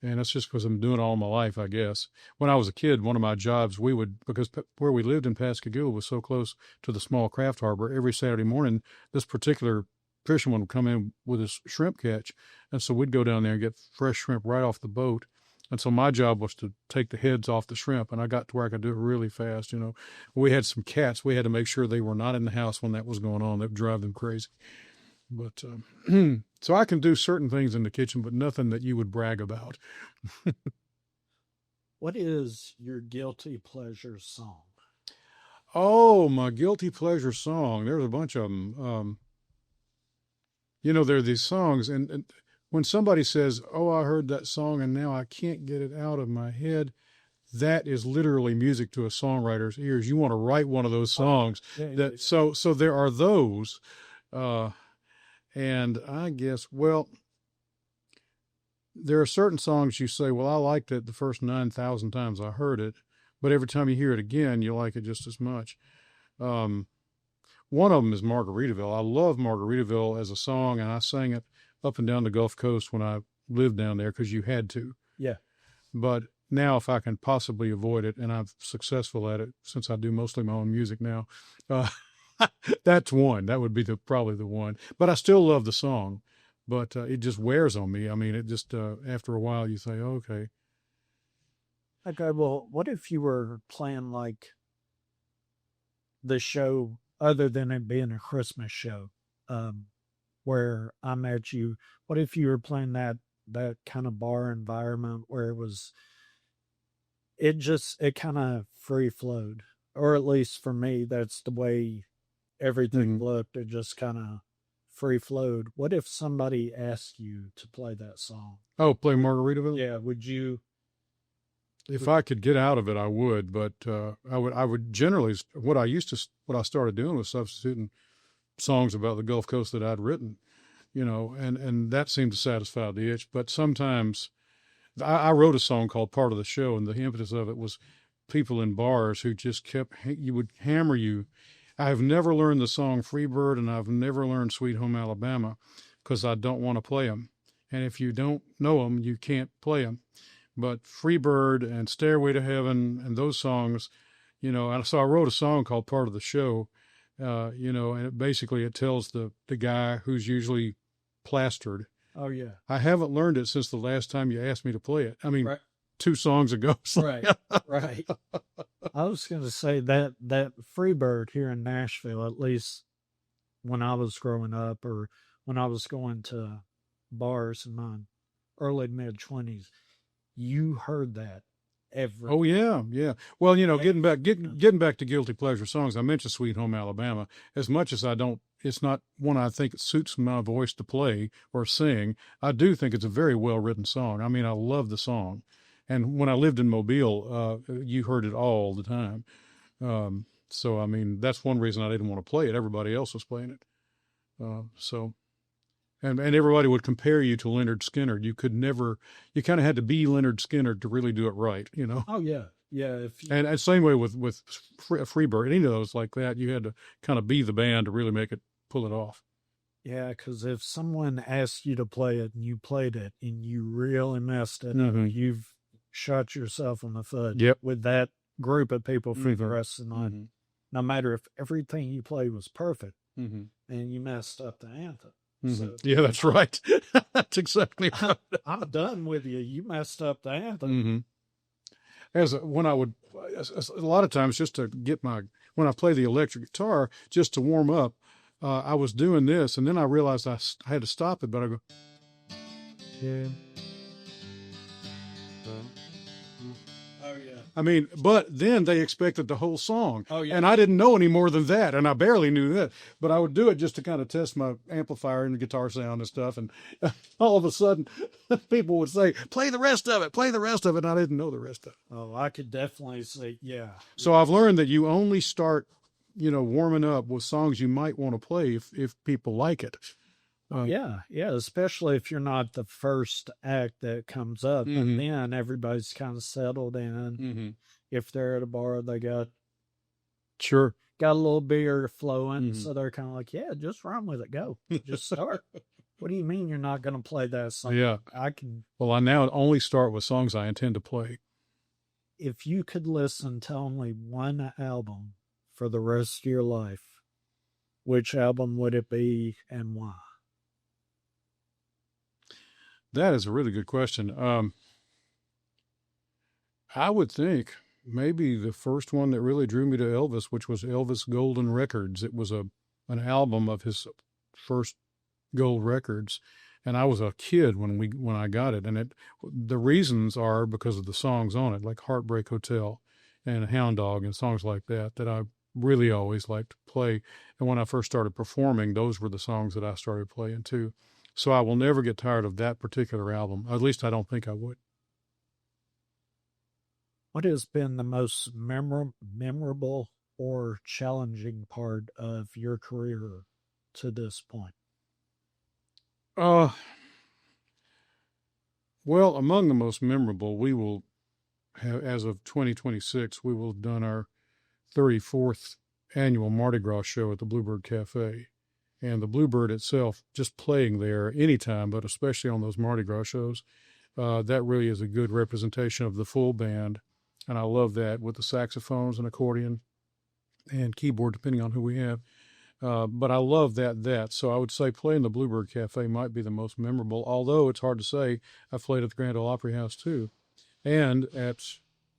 and that's just because I'm doing it all my life, I guess. When I was a kid, one of my jobs, because where we lived in Pascagoula was so close to the small craft harbor, every Saturday morning, this particular fisherman would come in with his shrimp catch, and so we'd go down there and get fresh shrimp right off the boat. And so my job was to take the heads off the shrimp, and I got to where I could do it really fast. We had some cats. We had to make sure they were not in the house when that was going on. That would drive them crazy. But so I can do certain things in the kitchen, but nothing that you would brag about. What is your guilty pleasure song? Oh, my guilty pleasure song. There's a bunch of them. There are these songs, and when somebody says, "Oh, I heard that song and now I can't get it out of my head," that is literally music to a songwriter's ears. You want to write one of those songs. So there are those, and I guess, well, there are certain songs you say, "Well, I liked it the first 9,000 times I heard it," but every time you hear it again, you like it just as much. One of them is Margaritaville. I love Margaritaville as a song, and I sang it up and down the Gulf Coast when I lived down there because you had to. Yeah. But now, if I can possibly avoid it, and I'm successful at it since I do mostly my own music now, that's one. That would be probably the one. But I still love the song, but it just wears on me. I mean, it just after a while you say, okay. Okay, well, what if you were playing like the show, other than it being a Christmas show, where I met you? What if you were playing that kind of bar environment where it kind of free flowed, or at least for me, that's the way everything looked. It just kind of free flowed. What if somebody asked you to play that song? Oh, play Margaritaville? Yeah, would you? If I could get out of it, I would. But I would generally. What I started doing was substituting songs about the Gulf Coast that I'd written, and that seemed to satisfy the itch. But sometimes I wrote a song called Part of the Show, and the impetus of it was people in bars who just would hammer you. I have never learned the song Freebird, and I've never learned Sweet Home Alabama because I don't want to play them. And if you don't know them, you can't play them. But Freebird and Stairway to Heaven and those songs, and so I wrote a song called Part of the Show, and it tells the guy who's usually plastered. Oh, yeah. I haven't learned it since the last time you asked me to play it. I mean, right. 2 songs ago. So. Right, right. I was going to say that Freebird here in Nashville, at least when I was growing up or when I was going to bars in my early mid-20s, you heard that every. Oh yeah. Well, getting back to guilty pleasure songs, I mentioned Sweet Home Alabama. As much as I don't, it's not one I think it suits my voice to play or sing. I do think it's a very well written song. I mean, I love the song, and when I lived in Mobile, you heard it all the time. So I mean, that's one reason I didn't want to play it. Everybody else was playing it, so. And everybody would compare you to Leonard Skinner. You kind of had to be Leonard Skinner to really do it right, Oh, yeah. Yeah. And same way with Freebird, any of those like that, you had to kind of be the band to really pull it off. Yeah, because if someone asked you to play it and you played it and you really messed it, you've shot yourself in the foot with that group of people for the rest of the night. no matter if everything you played was perfect Mm-hmm. and you messed up the anthem. Mm-hmm. So Yeah, that's right. That's exactly right. I'm done with you. You messed up the anthem. Mm-hmm. When I would, a lot of times just to get when I play the electric guitar, just to warm up, I was doing this, and then I realized I had to stop it, but I go, yeah. Oh, yeah. I mean, but then they expected the whole song. Oh, yeah. And I didn't know any more than that, and I barely knew that. But I would do it just to kind of test my amplifier and the guitar sound and stuff. And all of a sudden, people would say, play the rest of it, play the rest of it. And I didn't know the rest of it. Oh, I could definitely say, yeah. So I've learned that you only start, warming up with songs you might want to play if people like it. Yeah, especially if you're not the first act that comes up, and then everybody's kind of settled in. Mm-hmm. If they're at a bar, they got a little beer flowing, so they're kind of like, yeah, just run with it, go, just start. What do you mean you're not going to play that song? Yeah, Well, I now only start with songs I intend to play. If you could listen to only one album for the rest of your life, which album would it be and why? That is a really good question. I would think maybe the first one that really drew me to Elvis, which was Elvis Golden Records. It was an album of his first gold records, and I was a kid when I got it. And the reasons are because of the songs on it, like Heartbreak Hotel and Hound Dog and songs like that I really always liked to play. And when I first started performing, those were the songs that I started playing too. So I will never get tired of that particular album. At least I don't think I would. What has been the most memorable or challenging part of your career to this point? Well, among the most memorable, we will have, as of 2026, we will have done our 34th annual Mardi Gras show at the Bluebird Cafe. And the Bluebird itself, just playing there anytime, but especially on those Mardi Gras shows, that really is a good representation of the full band. And I love that with the saxophones and accordion and keyboard, depending on who we have. But I love that. So I would say playing the Bluebird Cafe might be the most memorable, although it's hard to say. I've played at the Grand Ole Opry House too, and at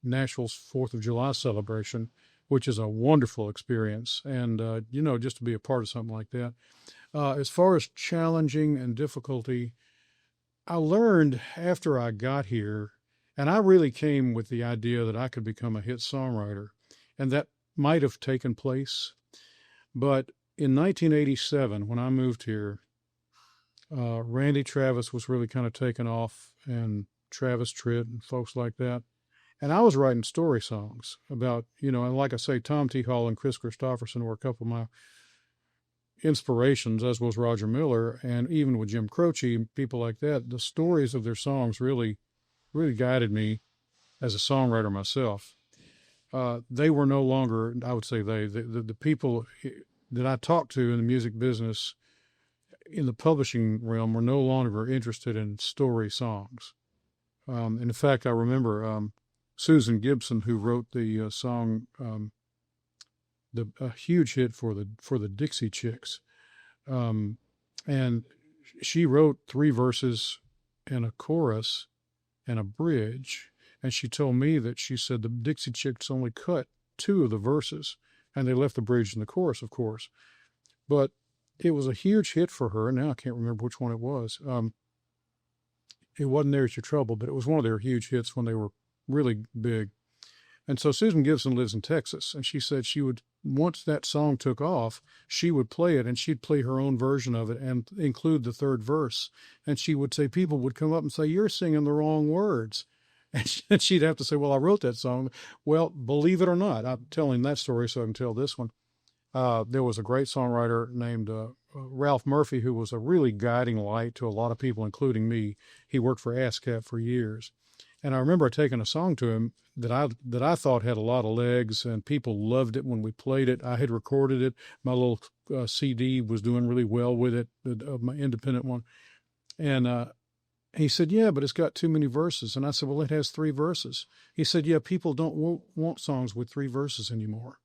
Nashville's 4th of July celebration, which is a wonderful experience. And, just to be a part of something like that. As far as challenging and difficulty, I learned after I got here, and I really came with the idea that I could become a hit songwriter, and that might have taken place. But in 1987, when I moved here, Randy Travis was really kind of taken off, and Travis Tritt and folks like that. And I was writing story songs about, and like I say, Tom T. Hall and Chris Christopherson were a couple of my inspirations, as was Roger Miller, and even with Jim Croce and people like that. The stories of their songs really, really guided me as a songwriter myself. They were no longer, I would say the people that I talked to in the music business, in the publishing realm, were no longer interested in story songs. In fact, I remember Susan Gibson, who wrote the song, a huge hit for the Dixie Chicks, and she wrote 3 verses and a chorus and a bridge, and she told me that she said the Dixie Chicks only cut 2 of the verses, and they left the bridge and the chorus, of course. But it was a huge hit for her. Now I can't remember which one it was. It wasn't There's Your Trouble, but it was one of their huge hits when they were really big. And so Susan Gibson lives in Texas, and she said she would, once that song took off, she would play it, and she'd play her own version of it and include the 3rd verse. And she would say, people would come up and say, you're singing the wrong words. And she'd have to say, well, I wrote that song. Well, believe it or not, I'm telling that story so I can tell this one. There was a great songwriter named Ralph Murphy, who was a really guiding light to a lot of people, including me. He worked for ASCAP for years. And I remember taking a song to him that I thought had a lot of legs, and people loved it when we played it. I had recorded it. My little CD was doing really well with it, my independent one. And he said, yeah, but it's got too many verses. And I said, well, it has 3 verses. He said, yeah, people don't want songs with 3 verses anymore.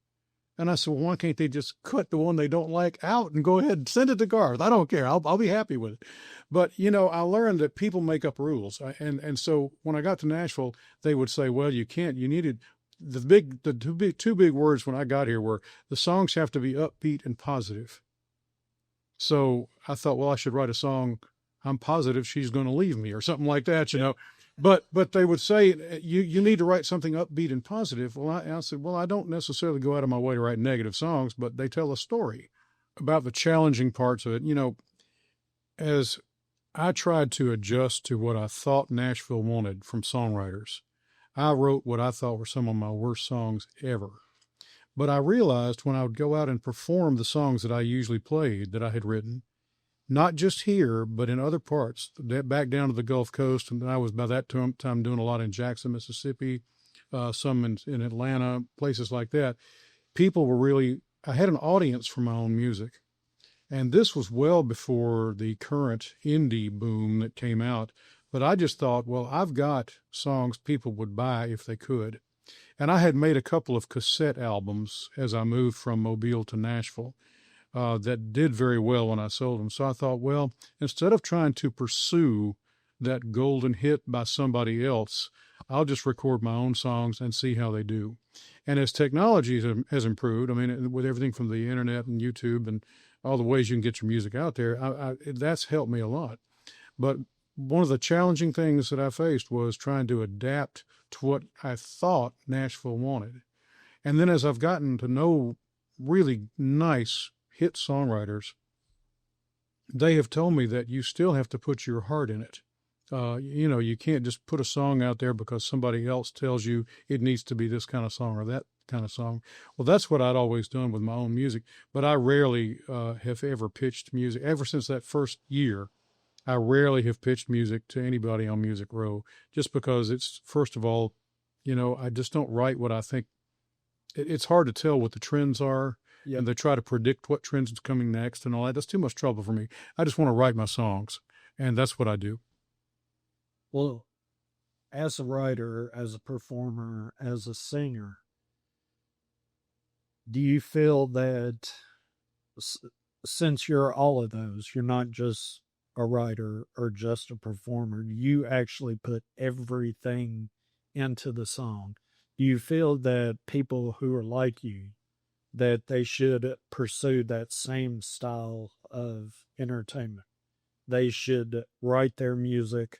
And I said, well, why can't they just cut the one they don't like out and go ahead and send it to Garth? I don't care. I'll be happy with it. But, I learned that people make up rules. And so when I got to Nashville, they would say, well, you can't, you needed the two big words when I got here were the songs have to be upbeat and positive. So I thought, well, I should write a song. I'm positive she's going to leave me or something like that, But they would say, you need to write something upbeat and positive. Well, I said, well, I don't necessarily go out of my way to write negative songs, but they tell a story about the challenging parts of it. As I tried to adjust to what I thought Nashville wanted from songwriters, I wrote what I thought were some of my worst songs ever. But I realized when I would go out and perform the songs that I usually played that I had written, not just here, but in other parts, back down to the Gulf Coast. And I was by that time doing a lot in Jackson, Mississippi, some in Atlanta, places like that. People were really, I had an audience for my own music. And this was well before the current indie boom that came out. But I just thought, well, I've got songs people would buy if they could. And I had made a couple of cassette albums as I moved from Mobile to Nashville. That did very well when I sold them. So I thought, well, instead of trying to pursue that golden hit by somebody else, I'll just record my own songs and see how they do. And as technology has improved, I mean, with everything from the internet and YouTube and all the ways you can get your music out there, that's helped me a lot. But one of the challenging things that I faced was trying to adapt to what I thought Nashville wanted. And then as I've gotten to know really nice hit songwriters, they have told me that you still have to put your heart in it. You can't just put a song out there because somebody else tells you it needs to be this kind of song or that kind of song. Well, that's what I'd always done with my own music, but I rarely have ever pitched music. Ever since that first year, I rarely have pitched music to anybody on Music Row, just because it's, first of all, I just don't write what I think. It's hard to tell what the trends are. Yep. And they try to predict what trends is coming next and all that. That's too much trouble for me. I just want to write my songs, and that's what I do. Well, as a writer, as a performer, as a singer, do you feel that since you're all of those, you're not just a writer or just a performer, you actually put everything into the song? Do you feel that people who are like you, that they should pursue that same style of entertainment? They should write their music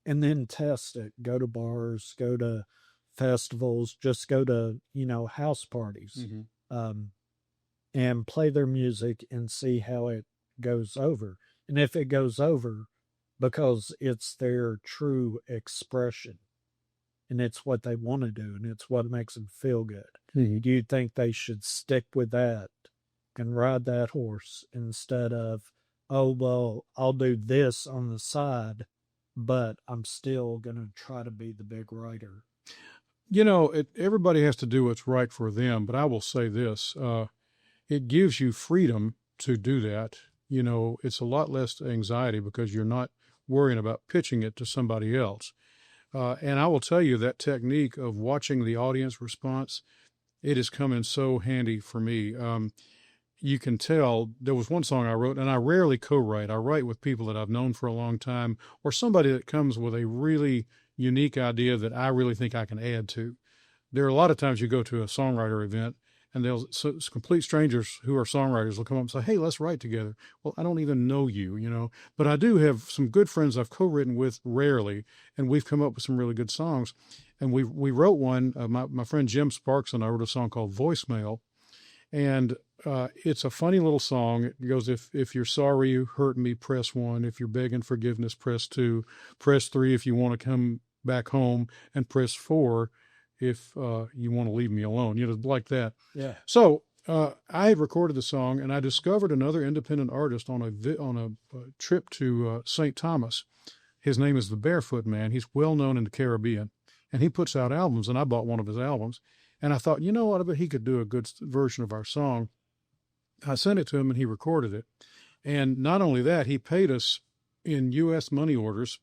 and then test it. Go to bars, go to festivals, just go to, house parties, and play their music and see how it goes over. And if it goes over because it's their true expression, and it's what they want to do, and it's what makes them feel good. Mm-hmm. Do you think they should stick with that and ride that horse instead of, oh, well, I'll do this on the side, but I'm still going to try to be the big writer? Everybody has to do what's right for them, but I will say this, it gives you freedom to do that. It's a lot less anxiety because you're not worrying about pitching it to somebody else. And I will tell you that technique of watching the audience response, it has come in so handy for me. You can tell there was one song I wrote, and I rarely co-write. I write with people that I've known for a long time, or somebody that comes with a really unique idea that I really think I can add to. There are a lot of times you go to a songwriter event, and complete strangers who are songwriters will come up and say, hey, let's write together. Well, I don't even know you, but I do have some good friends I've co-written with rarely, and we've come up with some really good songs. And we wrote one, my friend Jim Sparks and I wrote a song called Voicemail, and it's a funny little song. It goes, if you're sorry you hurt me, press 1. If you're begging forgiveness, press 2. Press 3 if you want to come back home, and press 4 if you want to leave me alone, like that. Yeah. So I had recorded the song, and I discovered another independent artist on a trip to St. Thomas. His name is the Barefoot Man. He's well known in the Caribbean, and he puts out albums, and I bought one of his albums. And I thought, what, I bet he could do a good version of our song. I sent it to him, and he recorded it. And not only that, he paid us in U.S. money orders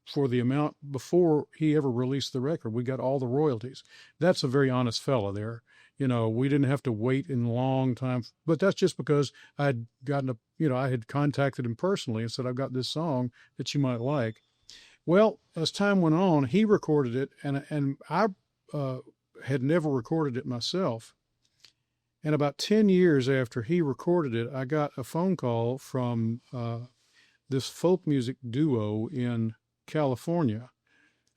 for the amount before he ever released the record. We got all the royalties. That's a very honest fella there. We didn't have to wait in a long time, but that's just because I had I had contacted him personally and said, I've got this song that you might like. Well, as time went on, he recorded it, and I had never recorded it myself. And about 10 years after he recorded it, I got a phone call from this folk music duo in California,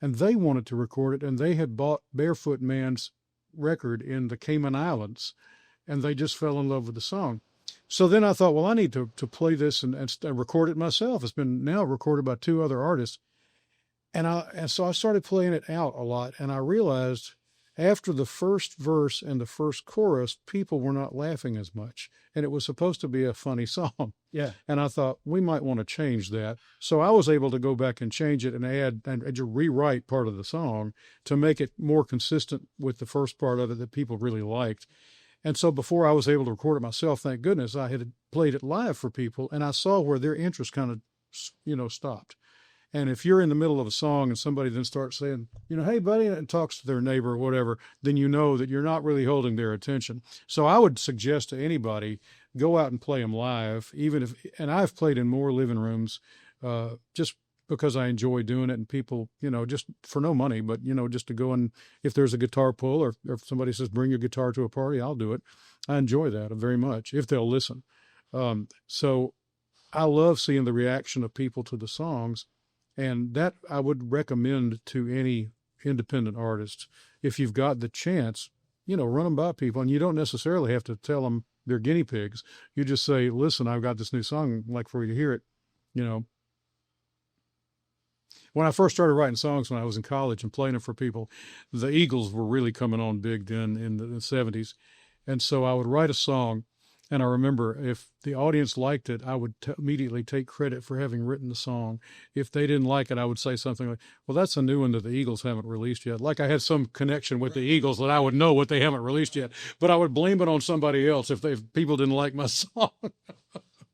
and they wanted to record it, and they had bought Barefoot Man's record in the Cayman Islands, and they just fell in love with the song. So then I thought, well, I need to play this and record it myself. It's been now recorded by 2 other artists. And so I started playing it out a lot, and I realized after the first verse and the first chorus, people were not laughing as much, and it was supposed to be a funny song. Yeah. And I thought we might want to change that. So I was able to go back and change it and add and to rewrite part of the song to make it more consistent with the first part of it that people really liked. And so before I was able to record it myself, thank goodness, I had played it live for people, and I saw where their interest kind of, stopped. And if you're in the middle of a song and somebody then starts saying, hey, buddy, and talks to their neighbor or whatever, then you know that you're not really holding their attention. So I would suggest to anybody, go out and play them live, and I've played in more living rooms just because I enjoy doing it, and people, just for no money, but, just to go and if there's a guitar pull or if somebody says, bring your guitar to a party, I'll do it. I enjoy that very much if they'll listen. So I love seeing the reaction of people to the songs. And that I would recommend to any independent artist. If you've got the chance, run them by people. And you don't necessarily have to tell them they're guinea pigs. You just say, listen, I've got this new song. I'd like for you to hear it. When I first started writing songs when I was in college and playing them for people, the Eagles were really coming on big then in the 70s. And so I would write a song. And I remember if the audience liked it, I would immediately take credit for having written the song. If they didn't like it, I would say something like, well, that's a new one that the Eagles haven't released yet. Like I had some connection with the Eagles that I would know what they haven't released yet. But I would blame it on somebody else if people didn't like my song.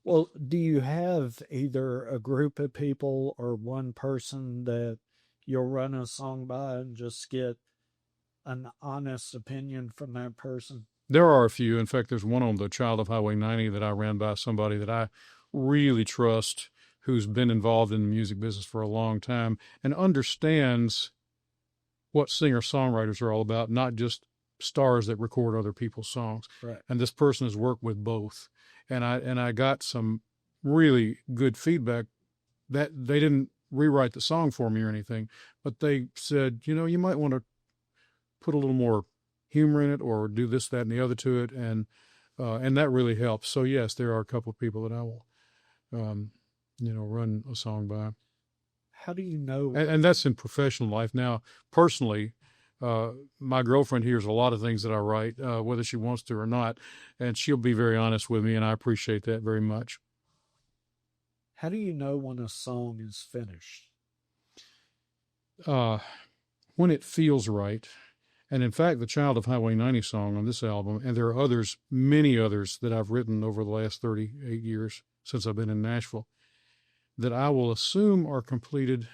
Well, do you have either a group of people or one person that you'll run a song by and just get an honest opinion from that person? There are a few. In fact, there's one on the Child of Highway 90 that I ran by somebody that I really trust, who's been involved in the music business for a long time and understands what singer-songwriters are all about, not just stars that record other people's songs. Right. And this person has worked with both. And I got some really good feedback that they didn't rewrite the song for me or anything, but they said, you might want to put a little more humor in it or do this, that, and the other to it. And that really helps. So yes, there are a couple of people that I will, run a song by. How do you know? And that's in professional life. Now, personally, my girlfriend hears a lot of things that I write, whether she wants to or not, and she'll be very honest with me, and I appreciate that very much. How do you know when a song is finished? When it feels right. And in fact, the Child of Highway 90 song on this album, and there are others, many others that I've written over the last 38 years since I've been in Nashville, that I will assume are completed,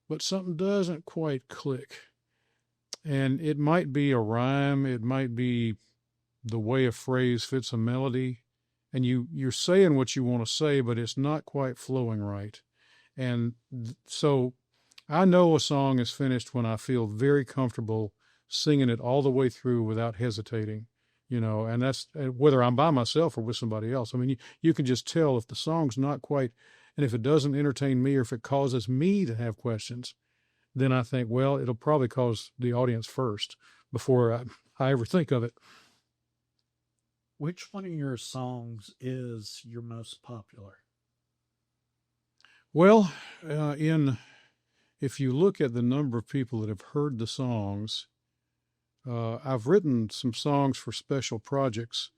but something doesn't quite click. And it might be a rhyme, it might be the way a phrase fits a melody, and you're saying what you want to say, but it's not quite flowing right. And so I know a song is finished when I feel very comfortable singing it all the way through without hesitating, and that's whether I'm by myself or with somebody else. I mean, you can just tell if the song's not quite, and if it doesn't entertain me or if it causes me to have questions, then I think, well, it'll probably cause the audience first before I ever think of it. Which one of your songs is your most popular? Well, if you look at the number of people that have heard the songs, I've written some songs for special projects,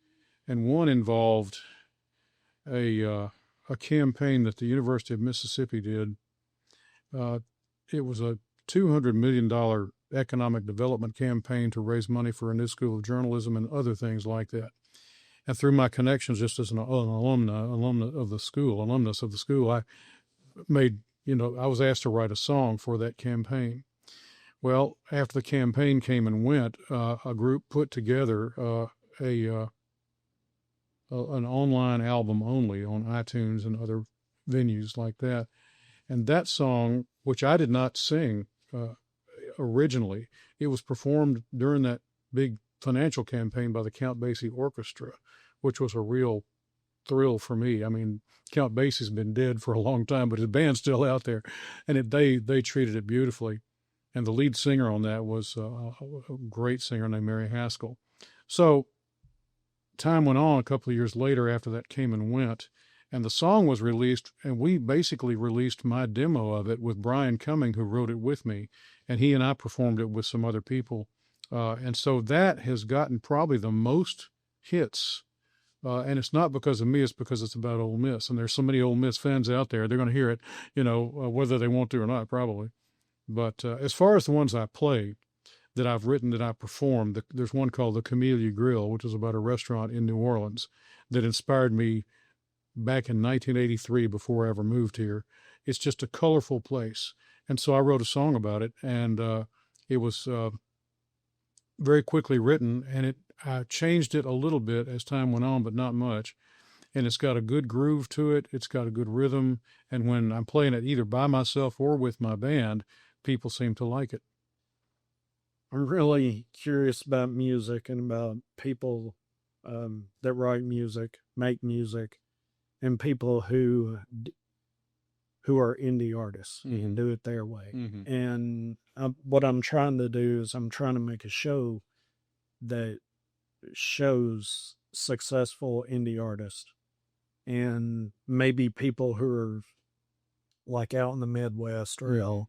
and one involved a campaign that the University of Mississippi did. It was a $200 million economic development campaign to raise money for a new school of journalism and other things like that. And through my connections, just as an alumnus of the school, I made, I was asked to write a song for that campaign. Well, after the campaign came and went, a group put together an online album only on iTunes and other venues like that. And that song, which I did not sing originally, it was performed during that big financial campaign by the Count Basie Orchestra, which was a real thrill for me. I mean, Count Basie's been dead for a long time, but his band's still out there, and they treated it beautifully. And the lead singer on that was a great singer named Mary Haskell. So time went on a couple of years later after that came and went, and the song was released, and we basically released my demo of it with Brian Cumming, who wrote it with me, and he and I performed it with some other people. And so that has gotten probably the most hits. And it's not because of me, it's because it's about Ole Miss. And there's so many Ole Miss fans out there, they're going to hear it, whether they want to or not, probably. But as far as the ones I play, that I've written, that I performed, there's one called the Camellia Grill, which is about a restaurant in New Orleans that inspired me back in 1983 before I ever moved here. It's just a colorful place. And so I wrote a song about it, and it was very quickly written, and I changed it a little bit as time went on, but not much. And it's got a good groove to it. It's got a good rhythm. And when I'm playing it either by myself or with my band, people seem to like it. I'm really curious about music and about people that write music, make music, and people who are indie artists and do it their way. Mm-hmm. And what I'm trying to do is I'm trying to make a show that shows successful indie artists and maybe people who are like out in the Midwest or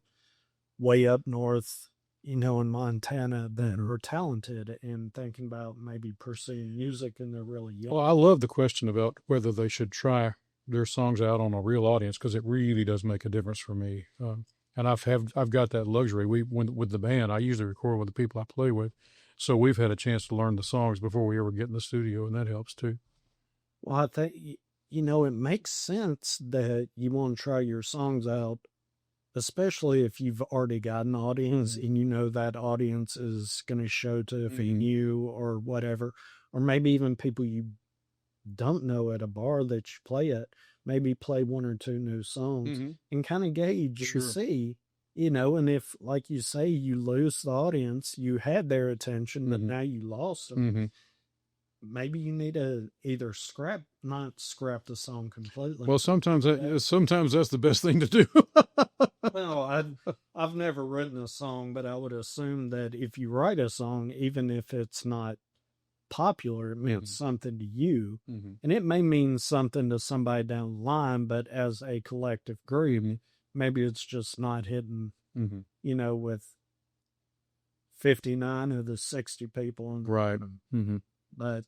way up north, in Montana, that are talented and thinking about maybe pursuing music, and they're really young. Well, I love the question about whether they should try their songs out on a real audience, because it really does make a difference for me. And I've got that luxury. With the band, I usually record with the people I play with, so we've had a chance to learn the songs before we ever get in the studio, and that helps too. Well, I think it makes sense that you want to try your songs out, especially if you've already got an audience and that audience is going to show to you or whatever, or maybe even people you don't know at a bar that you play at, maybe play one or two new songs and kind of gauge and see, and if, like you say, you lose the audience, you had their attention, but now you lost them. Maybe you need to either not scrap the song completely. Well, sometimes that's the best thing to do. Well, I've never written a song, but I would assume that if you write a song, even if it's not popular, it means something to you. And it may mean something to somebody down the line, but as a collective group, maybe it's just not hitting, with 59 of the 60 people. Right. But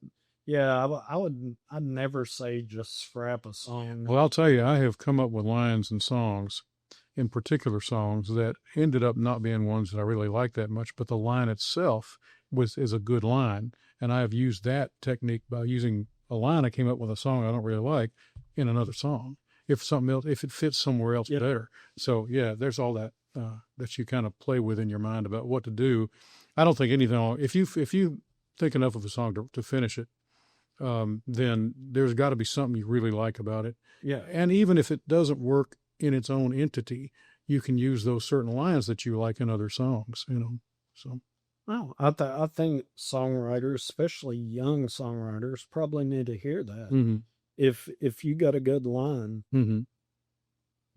yeah, I'd never say just scrap a song. Well, I'll tell you, I have come up with lines and songs, in particular songs, that ended up not being ones that I really liked that much, but the line itself is a good line. And I have used that technique by using a line I came up with a song I don't really like in another song. If it fits somewhere else better. So yeah, there's all that that you kind of play with in your mind about what to do. I don't think anything. If you think enough of a song to finish it, then there's got to be something you really like about it. Yeah. And even if it doesn't work in its own entity, you can use those certain lines that you like in other songs, so. Well, I think songwriters, especially young songwriters, probably need to hear that. If you got a good line,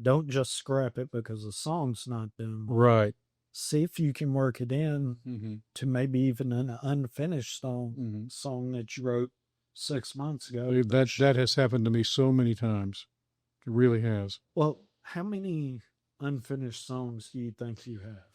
don't just scrap it because the song's not done. Right. See if you can work it in to maybe even an unfinished song that you wrote 6 months ago. That has happened to me so many times. It really has. Well, how many unfinished songs do you think you have?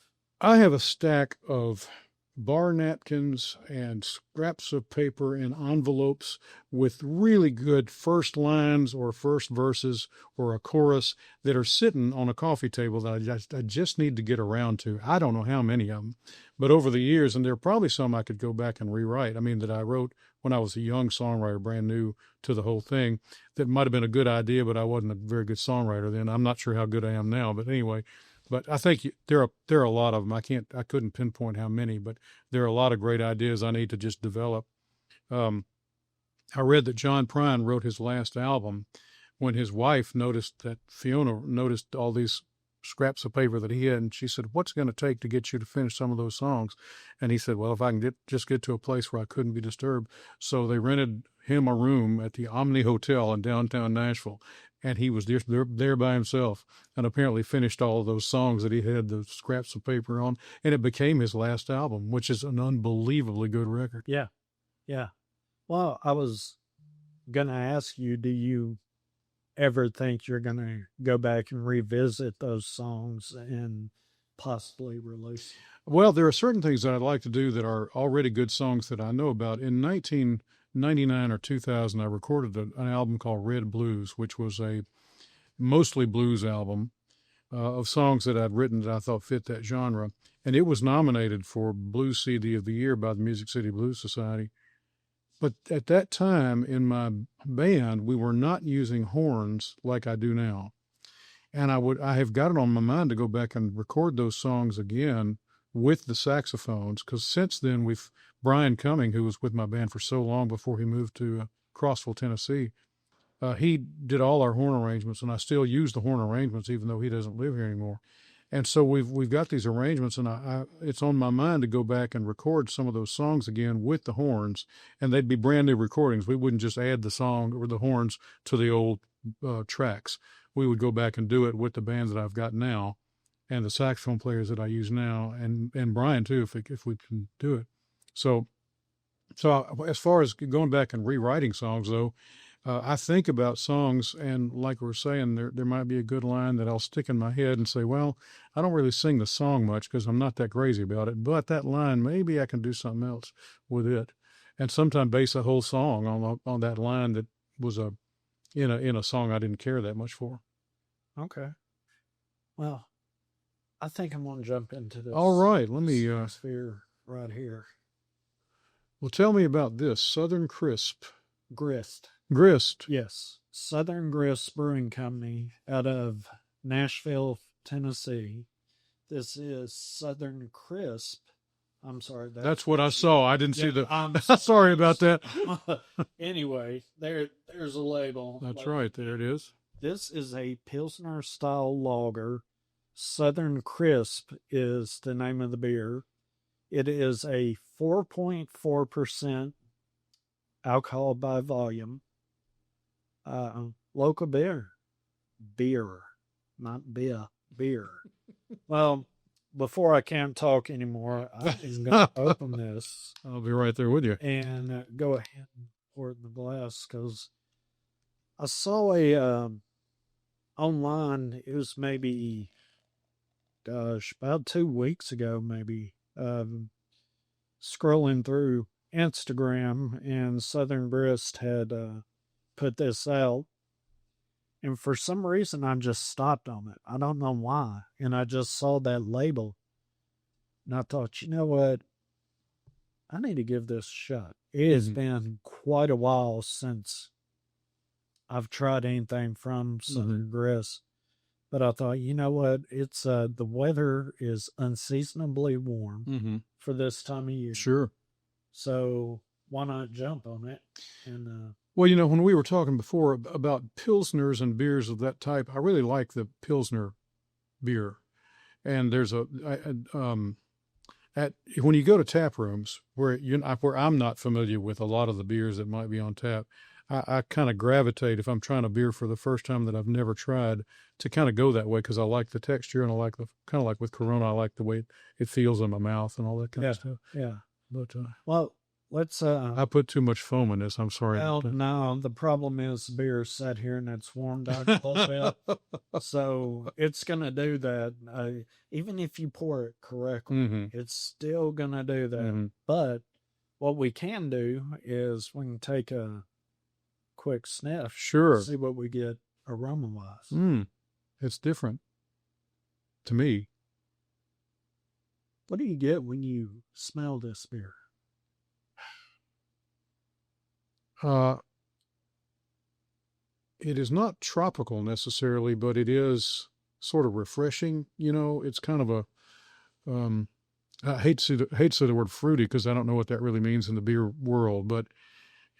I have a stack of bar napkins and scraps of paper and envelopes with really good first lines or first verses or a chorus that are sitting on a coffee table that I just need to get around to. I don't know how many of them, but over the years, and there are probably some I could go back and rewrite. I mean, that I wrote when I was a young songwriter, brand new to the whole thing, that might have been a good idea, but I wasn't a very good songwriter then. I'm not sure how good I am now, but anyway, But I think there are a lot of them. I couldn't pinpoint how many, but there are a lot of great ideas I need to just develop. Um, I read that John Prine wrote his last album when his wife noticed that Fiona noticed all these scraps of paper that he had, and she said, "What's it going to take to get you to finish some of those songs?" And he said, "Well, if I can just get to a place where I couldn't be disturbed." So they rented him a room at the Omni Hotel in downtown Nashville, and he was there by himself, and apparently finished all of those songs that he had the scraps of paper on, and it became his last album, which is an unbelievably good record. Yeah. Yeah. Well, I was going to ask you, do you ever think you're going to go back and revisit those songs and possibly release? Well, there are certain things that I'd like to do that are already good songs that I know about. In 1999 or 2000, I recorded an album called Red Blues, which was a mostly blues album of songs that I'd written that I thought fit that genre. And it was nominated for Blues CD of the Year by the Music City Blues Society. But at that time in my band, we were not using horns like I do now. And I have got it on my mind to go back and record those songs again with the saxophones, because since then Brian Cumming, who was with my band for so long before he moved to Crossville, Tennessee, he did all our horn arrangements, and I still use the horn arrangements even though he doesn't live here anymore. And so we've got these arrangements, and it's on my mind to go back and record some of those songs again with the horns, and they'd be brand new recordings. We wouldn't just add the song or the horns to the old tracks. We would go back and do it with the band that I've got now, and the saxophone players that I use now, and Brian too, if we can do it. So as far as going back and rewriting songs, though, I think about songs, and like we were saying, there might be a good line that I'll stick in my head and say, well, I don't really sing the song much because I'm not that crazy about it, but that line, maybe I can do something else with it. And sometimes base a whole song on that line that was in a song I didn't care that much for. Okay. Well, I think I'm going to jump into this. All right, let me sphere right here. Well, tell me about this Southern Grist. Yes. Southern Grist Brewing Company out of Nashville, Tennessee. This is Southern Crisp. I'm sorry. That's what I saw. I didn't see the... I'm sorry about that. Anyway, there's a label. That's right. There it is. This is a pilsner-style lager. Southern Crisp is the name of the beer. It is a 4.4% alcohol by volume. Local beer, not beer. Well, before I can't talk anymore, I'm going to open this. I'll be right there with you. And go ahead and pour it in the glass, because I saw a online, it was maybe, about 2 weeks ago, maybe, scrolling through Instagram, and Southern Grist had put this out, and for some reason I just stopped on it. I don't know why, and I just saw that label, and I thought, you know what, I need to give this a shot. It has been quite a while since I've tried anything from Southern Grist, but I thought, you know what, it's the weather is unseasonably warm for this time of year. Sure. So why not jump on it? And well, when we were talking before about pilsners and beers of that type, I really like the pilsner beer. And there's when you go to tap rooms where I'm not familiar with a lot of the beers that might be on tap, I kind of gravitate, if I'm trying a beer for the first time that I've never tried, to kind of go that way, because I like the texture, and I like kind of like with Corona, I like the way it feels in my mouth and all that kind of stuff. Yeah. But well, let's. I put too much foam in this. I'm sorry. Well, no, the problem is the beer sat here and it's warmed out a little bit, so it's gonna do that. Even if you pour it correctly, it's still gonna do that. But what we can do is we can take a quick sniff. Sure. See what we get aroma-wise. It's different to me. What do you get when you smell this beer? It is not tropical necessarily, but it is sort of refreshing. It's kind of a, I hate to say the word fruity because I don't know what that really means in the beer world, but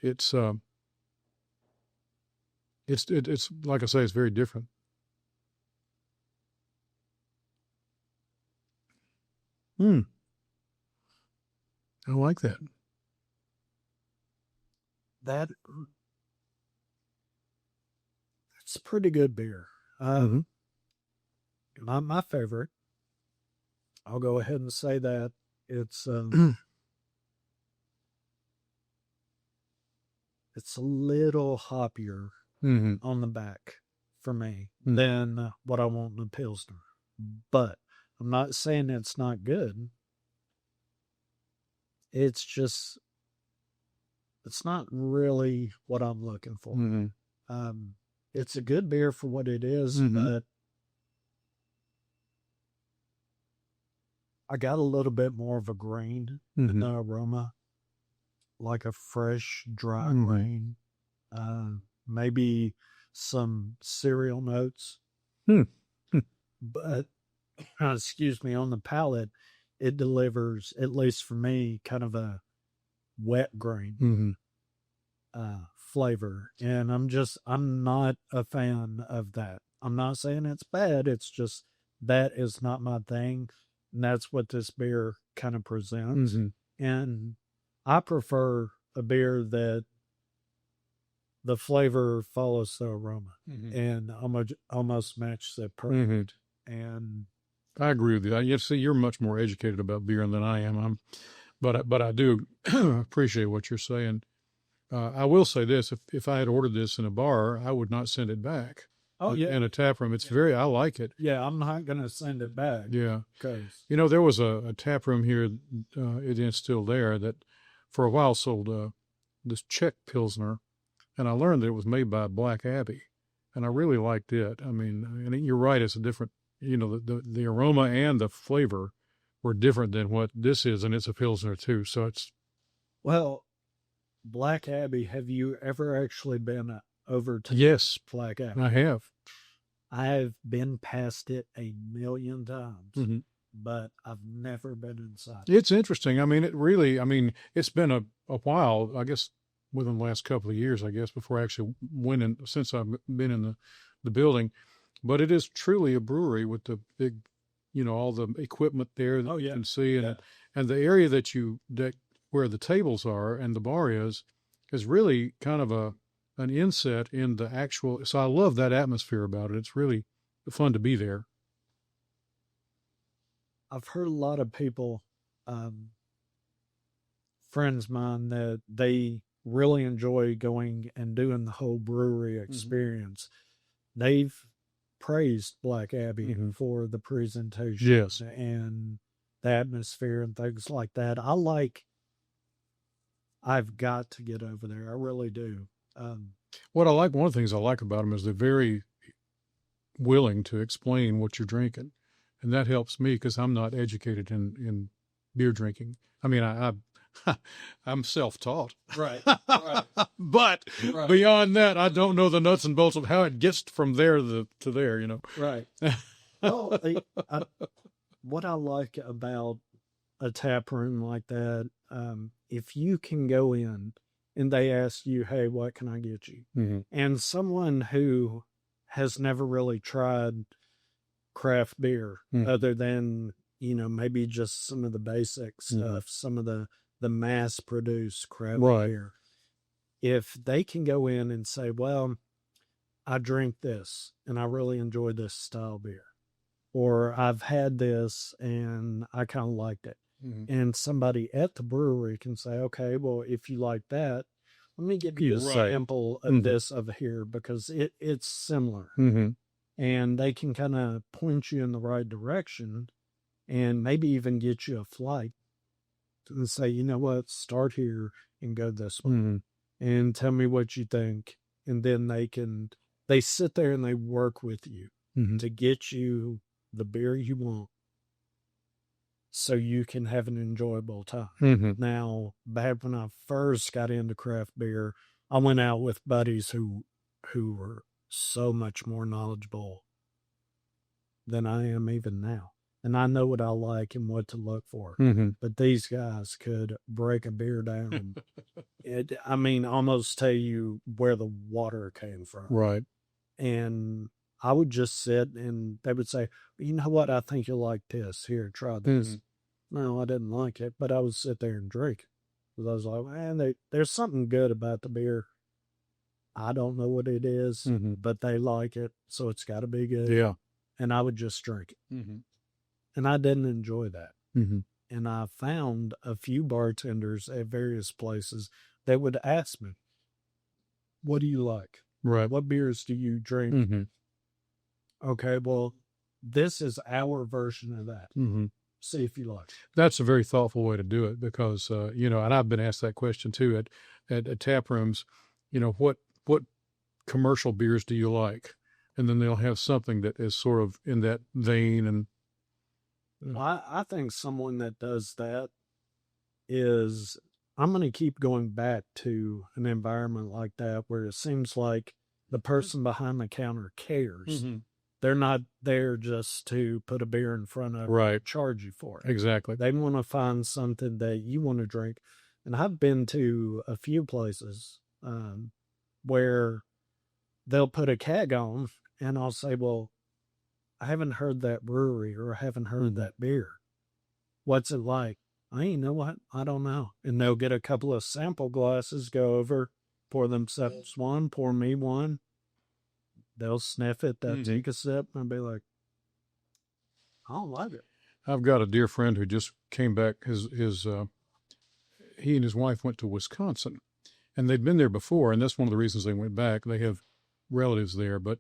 it's like I say, it's very different. I like that. That's a pretty good beer. Not my favorite. I'll go ahead and say that it's it's a little hoppier on the back for me than what I want in a Pilsner. But I'm not saying it's not good. It's just, it's not really what I'm looking for. It's a good beer for what it is, but I got a little bit more of a grain in the aroma, like a fresh, dry grain. Maybe some cereal notes. But, excuse me, on the palate, it delivers, at least for me, kind of a wet grain flavor. And I'm not a fan of that. I'm not saying it's bad. It's just that is not my thing. And that's what this beer kind of presents. And I prefer a beer that the flavor follows the aroma and almost matches it perfect. And I agree with you. You see, you're much more educated about beer than I am. But I do appreciate what you're saying. I will say this: if I had ordered this in a bar, I would not send it back. Oh yeah, in a tap room, it's I like it. Yeah, I'm not gonna send it back. Yeah, because there was a tap room here. It is still there that for a while sold this Czech Pilsner, and I learned that it was made by Black Abbey, and I really liked it. I mean, and you're right; it's a different. The aroma and the flavor were different than what this is, and it's a Pilsner too. So it's Black Abbey. Have you ever actually been over to Yes, Black Abbey? I have. I've been past it a million times, but I've never been inside. It's interesting. I mean, it's been a while, I guess, within the last couple of years, I guess, before I actually went in, since I've been in the building. But it is truly a brewery with the big, all the equipment there that you can see. And the area that where the tables are and the bar is really kind of an inset in the actual. So I love that atmosphere about it. It's really fun to be there. I've heard a lot of people, friends of mine, that they really enjoy going and doing the whole brewery experience. They've praised Black Abbey for the presentation and the atmosphere and things like that. I've got to get over there. I really do. One of the things I like about them is they're very willing to explain what you're drinking. And that helps me because I'm not educated in beer drinking. I mean, I'm self-taught. Right. But beyond that, I don't know the nuts and bolts of how it gets from there to there, Right. What I like about a tap room like that, if you can go in and they ask you, hey, what can I get you? And someone who has never really tried craft beer other than, maybe just some of the basic stuff, some of the mass-produced craft beer. If they can go in and say, well, I drink this and I really enjoy this style beer, or I've had this and I kind of liked it. And somebody at the brewery can say, okay, well, if you like that, let me give you a sample of this over here because it's similar. And they can kind of point you in the right direction and maybe even get you a flight and say, you know what, start here and go this way and tell me what you think. And then they sit there and they work with you to get you the beer you want so you can have an enjoyable time. Now, back when I first got into craft beer, I went out with buddies who were so much more knowledgeable than I am even now. And I know what I like and what to look for. Mm-hmm. But these guys could break a beer down. Almost tell you where the water came from. Right. And I would just sit and they would say, you know what? I think you'll like this. Here, try this. Mm-hmm. No, I didn't like it, but I would sit there and drink. Because I was like, man, there's something good about the beer. I don't know what it is, but they like it, so it's got to be good. Yeah. And I would just drink it. Mm-hmm. And I didn't enjoy that. Mm-hmm. And I found a few bartenders at various places that would ask me, what do you like? Right. What beers do you drink? Mm-hmm. Okay, well, this is our version of that. Mm-hmm. See if you like it. That's a very thoughtful way to do it because, and I've been asked that question too at tap rooms, what commercial beers do you like? And then they'll have something that is sort of in that vein. And I think someone that does that is, I'm going to keep going back to an environment like that where it seems like the person behind the counter cares. Mm-hmm. They're not there just to put a beer in front of you, charge you for it. Exactly. They want to find something that you want to drink. And I've been to a few places where they'll put a keg on and I'll say, well, I haven't heard that brewery or I haven't heard that beer. What's it like? You know what? I don't know. And they'll get a couple of sample glasses, go over, pour themselves one, pour me one. They'll sniff it, they'll take a sip, and be like, I don't like it. I've got a dear friend who just came back. He and his wife went to Wisconsin, and they'd been there before, and that's one of the reasons they went back. They have relatives there, but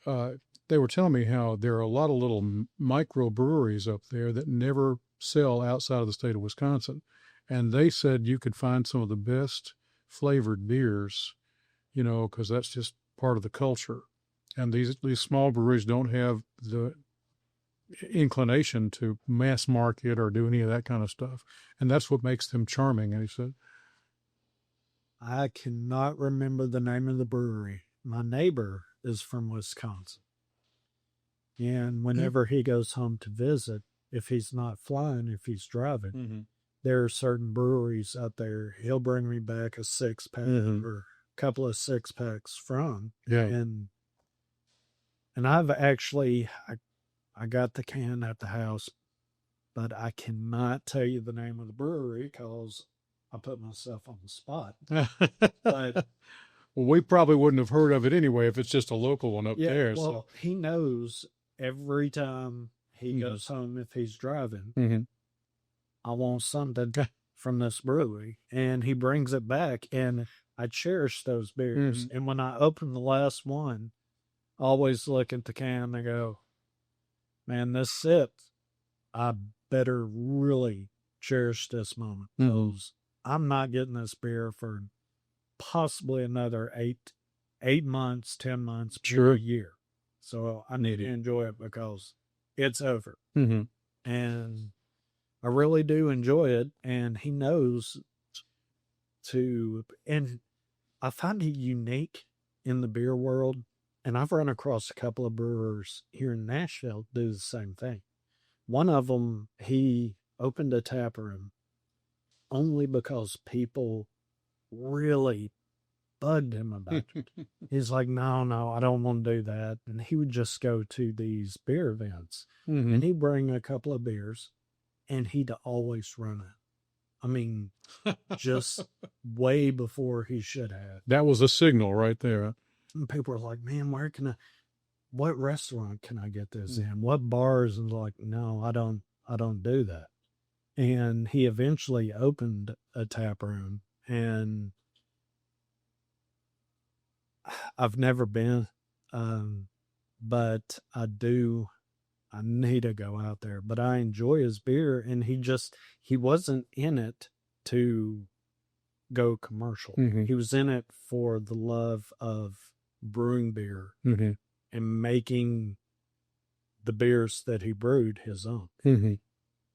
they were telling me how there are a lot of little micro breweries up there that never sell outside of the state of Wisconsin, and they said you could find some of the best flavored beers, because that's just part of the culture. And these small breweries don't have the inclination to mass market or do any of that kind of stuff. And that's what makes them charming, and he said. I cannot remember the name of the brewery. My neighbor is from Wisconsin. And whenever he goes home to visit, if he's not flying, if he's driving, there are certain breweries out there. He'll bring me back a 6-pack or a couple of 6-packs from. Yeah. And I've actually, I got the can at the house, but I cannot tell you the name of the brewery because I put myself on the spot. But well, we probably wouldn't have heard of it anyway if it's just a local one up there. Well, so. He knows every time he goes home, if he's driving, I want something from this brewery. And he brings it back, and I cherish those beers. And when I open the last one, I always look at the can and go, man, this sip, I better really cherish this moment because I'm not getting this beer for possibly another 8 months, 10 months, a year. So I need to enjoy it because it's over. And I really do enjoy it. And he knows and I find it unique in the beer world. And I've run across a couple of brewers here in Nashville do the same thing. One of them, he opened a tap room only because people really bugged him about it. He's like, no, I don't want to do that. And he would just go to these beer events and he'd bring a couple of beers and he'd always run it. I mean, just way before he should have. That was a signal right there. And people were like, man, what restaurant can I get this in? What bars? And like, no, I don't do that. And he eventually opened a tap room, and I've never been, but I need to go out there, but I enjoy his beer. And he wasn't in it to go commercial. He was in it for the love of brewing beer and making the beers that he brewed his own.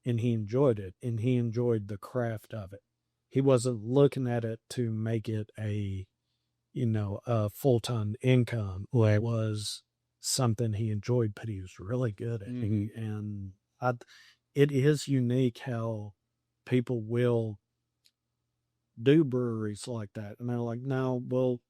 And he enjoyed it, and he enjoyed the craft of it. He wasn't looking at it to make it a full-time income. It was something he enjoyed, but he was really good at it. Mm-hmm. And it is unique how people will do breweries like that. And they're like, no, well,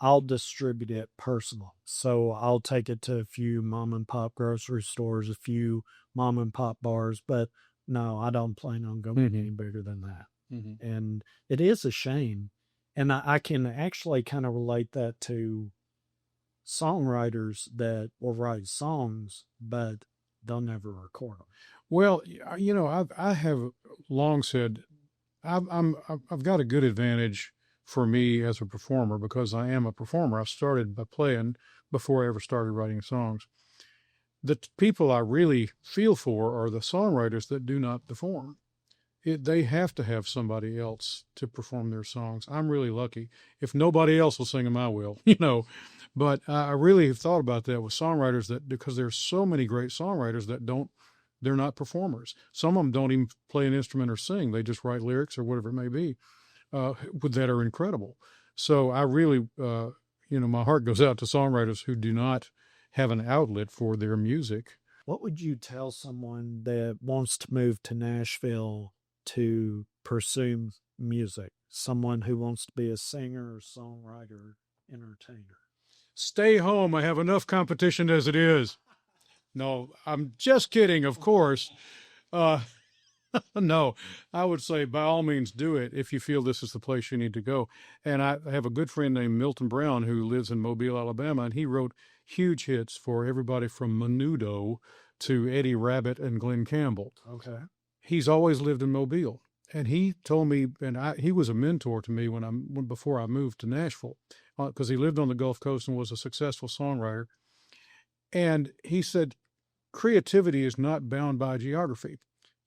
I'll distribute it personally. So I'll take it to a few mom and pop grocery stores, a few mom and pop bars, but no, I don't plan on going any bigger than that. Mm-hmm. And it is a shame. And I can actually kind of relate that to songwriters that will write songs, but they'll never record them. Well, I have long said I've got a good advantage for me as a performer because I am a performer. I started by playing before I ever started writing songs. The people I really feel for are the songwriters that do not perform. They have to have somebody else to perform their songs. I'm really lucky. If nobody else will sing them, I will, But I really have thought about that with songwriters because there's so many great songwriters they're not performers. Some of them don't even play an instrument or sing. They just write lyrics or whatever it may be that are incredible. So I really, my heart goes out to songwriters who do not have an outlet for their music. What would you tell someone that wants to move to Nashville to pursue music? Someone who wants to be a singer, songwriter, entertainer? Stay home. I have enough competition as it is. No, I'm just kidding, of course. No, I would say by all means do it if you feel this is the place you need to go. And I have a good friend named Milton Brown who lives in Mobile, Alabama, and he wrote huge hits for everybody from Menudo to Eddie Rabbitt and Glenn Campbell. Okay. He's always lived in Mobile. And he told me, he was a mentor to me before I moved to Nashville, because he lived on the Gulf Coast and was a successful songwriter. And he said, creativity is not bound by geography.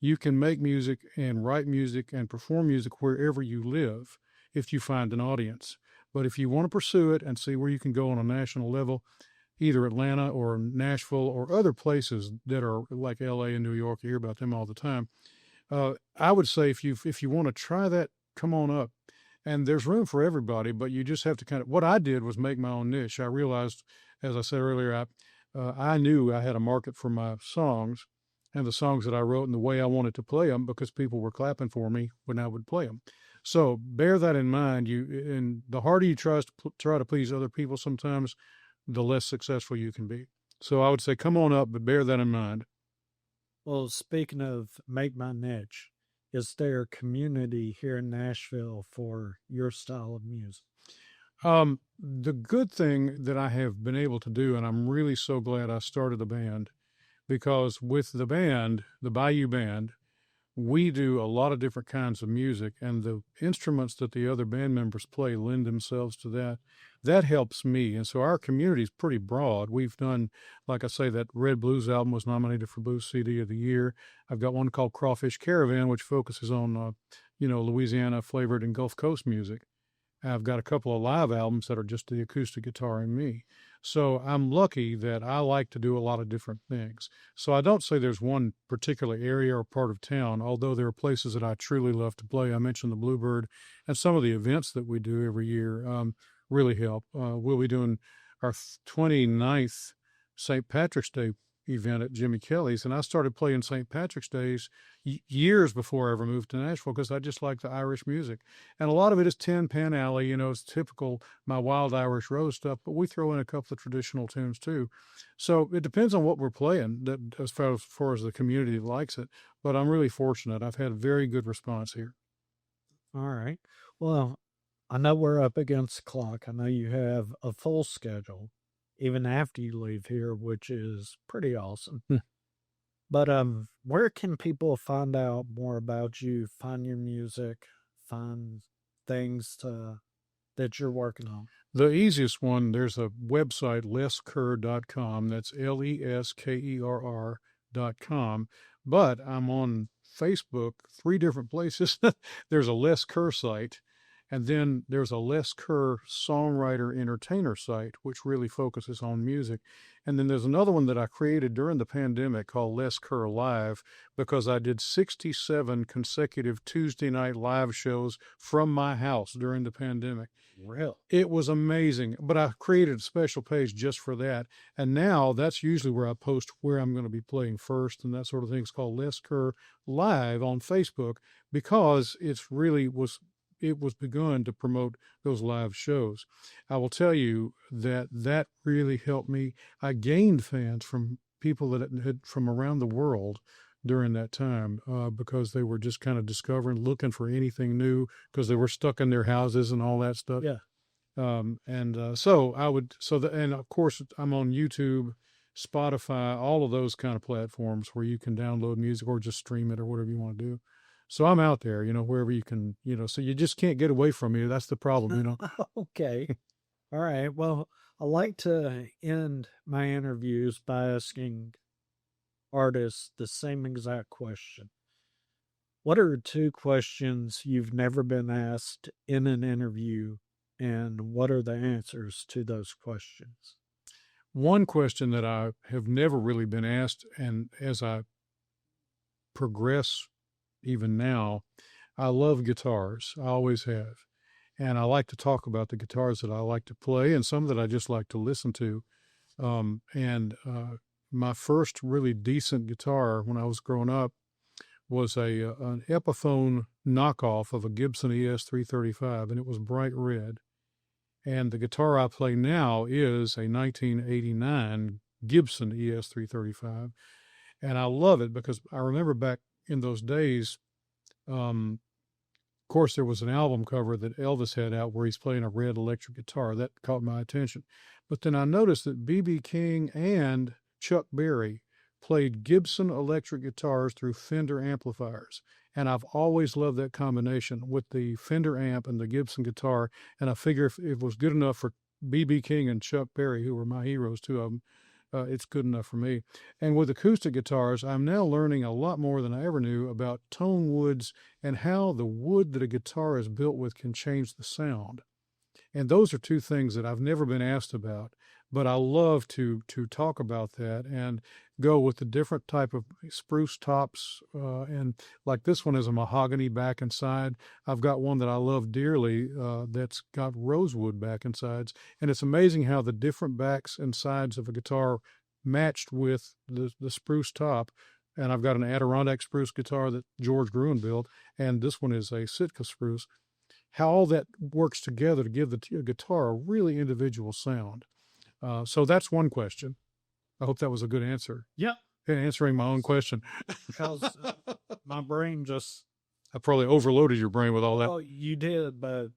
You can make music and write music and perform music wherever you live if you find an audience. But if you want to pursue it and see where you can go on a national level, either Atlanta or Nashville or other places that are like LA and New York, you hear about them all the time. I would say if you want to try that, come on up. And there's room for everybody, but you just have to what I did was make my own niche. I realized, as I said earlier, I knew I had a market for my songs and the songs that I wrote and the way I wanted to play them because people were clapping for me when I would play them. So bear that in mind. And the harder you try to please other people sometimes, the less successful you can be. So I would say come on up, but bear that in mind. Well, speaking of make my niche, is there a community here in Nashville for your style of music? The good thing that I have been able to do, and I'm really so glad I started the band, because with the band, the Bayou Band, we do a lot of different kinds of music, and the instruments that the other band members play lend themselves to that. That helps me. And so our community is pretty broad. We've done, like I say, that Red Blues album was nominated for Blues CD of the Year. I've got one called Crawfish Caravan, which focuses on, Louisiana flavored and Gulf Coast music. I've got a couple of live albums that are just the acoustic guitar and me. So I'm lucky that I like to do a lot of different things. So I don't say there's one particular area or part of town, although there are places that I truly love to play. I mentioned the Bluebird, and some of the events that we do every year really help. We'll be doing our 29th St. Patrick's Day event at Jimmy Kelly's, and I started playing St. Patrick's Days years before I ever moved to Nashville because I just like the Irish music. And a lot of it is Tin Pan Alley, it's typical my Wild Irish Rose stuff, but we throw in a couple of traditional tunes too. So it depends on what we're playing as far as the community likes it, but I'm really fortunate. I've had very good response here. All right. Well, I know we're up against the clock. I know you have a full schedule even after you leave here, which is pretty awesome. But where can people find out more about you, find your music, find things that you're working on? The easiest one, there's a website, leskerr.com. That's LESKERR.com. But I'm on Facebook, 3 different places. There's a Les Kerr site. And then there's a Les Kerr songwriter entertainer site, which really focuses on music. And then there's another one that I created during the pandemic called Les Kerr Live, because I did 67 consecutive Tuesday night live shows from my house during the pandemic. Really? It was amazing, but I created a special page just for that. And now that's usually where I post where I'm going to be playing first and that sort of thing. It's called Les Kerr Live on Facebook because it was begun to promote those live shows. I will tell you that really helped me. I gained fans from people that had from around the world during that time because they were just kind of discovering, looking for anything new because they were stuck in their houses and all that stuff. Yeah. And of course I'm on YouTube, Spotify, all of those kind of platforms where you can download music or just stream it or whatever you want to do. So I'm out there, wherever you can, so you just can't get away from me. That's the problem, Okay. All right. Well, I like to end my interviews by asking artists the same exact question. What are 2 questions you've never been asked in an interview, and what are the answers to those questions? One question that I have never really been asked, and as I progress even now, I love guitars. I always have. And I like to talk about the guitars that I like to play and some that I just like to listen to. My first really decent guitar when I was growing up was an Epiphone knockoff of a Gibson ES-335, and it was bright red. And the guitar I play now is a 1989 Gibson ES-335, and I love it because I remember back in those days, of course, there was an album cover that Elvis had out where he's playing a red electric guitar. That caught my attention. But then I noticed that B.B. King and Chuck Berry played Gibson electric guitars through Fender amplifiers. And I've always loved that combination with the Fender amp and the Gibson guitar. And I figure if it was good enough for B.B. King and Chuck Berry, who were my heroes, 2 of them, it's good enough for me. And with acoustic guitars, I'm now learning a lot more than I ever knew about tone woods and how the wood that a guitar is built with can change the sound. And those are 2 things that I've never been asked about, but I love to talk about that and go with the different type of spruce tops. And like this one is a mahogany back and side. I've got one that I love dearly that's got rosewood back and sides. And it's amazing how the different backs and sides of a guitar matched with the spruce top. And I've got an Adirondack spruce guitar that George Gruen built, and this one is a Sitka spruce. How all that works together to give the guitar a really individual sound. So that's one question. I hope that was a good answer. Yeah. Answering my own question. Because my brain just... I probably overloaded your brain with all that. Oh, you did, but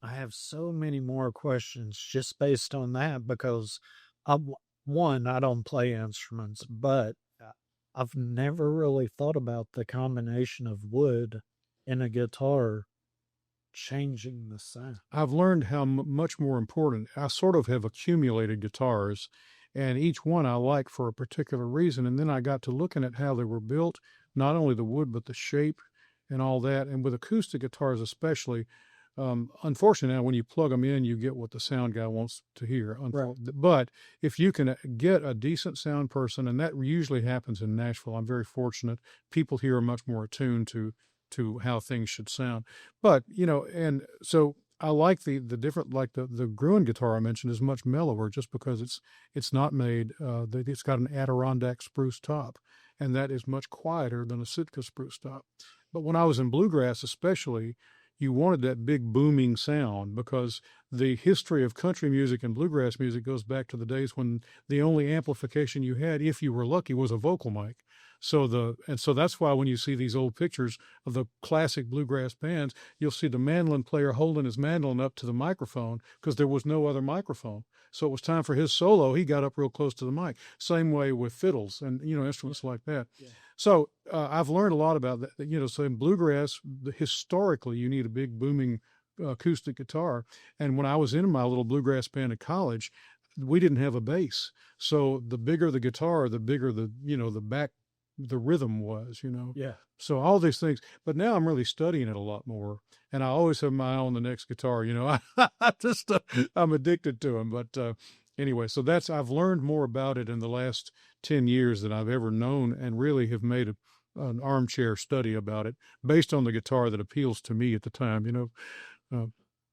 I have so many more questions just based on that because, I don't play instruments, but I've never really thought about the combination of wood in a guitar changing the sound. I've learned how much more important. I sort of have accumulated guitars, and each one I like for a particular reason. And then I got to looking at how they were built, not only the wood, but the shape and all that. And with acoustic guitars especially, unfortunately now when you plug them in, you get what the sound guy wants to hear. Right. But if you can get a decent sound person, and that usually happens in Nashville, I'm very fortunate. People here are much more attuned to how things should sound. But, and so I like the different, like the Gruen guitar I mentioned is much mellower just because it's not made, it's got an Adirondack spruce top, and that is much quieter than a Sitka spruce top. But when I was in bluegrass especially, you wanted that big booming sound because the history of country music and bluegrass music goes back to the days when the only amplification you had, if you were lucky, was a vocal mic. So that's why when you see these old pictures of the classic bluegrass bands, you'll see the mandolin player holding his mandolin up to the microphone because there was no other microphone. So it was time for his solo. He got up real close to the mic. Same way with fiddles and, instruments like that. Yeah. So I've learned a lot about that. So in bluegrass, historically, you need a big booming acoustic guitar. And when I was in my little bluegrass band at college, we didn't have a bass. So the bigger the guitar, the bigger the back, the rhythm was, Yeah. So all these things, but now I'm really studying it a lot more, and I always have my eye on the next guitar. I'm addicted to them. But anyway, so I've learned more about it in the last 10 years than I've ever known, and really have made an armchair study about it based on the guitar that appeals to me at the time.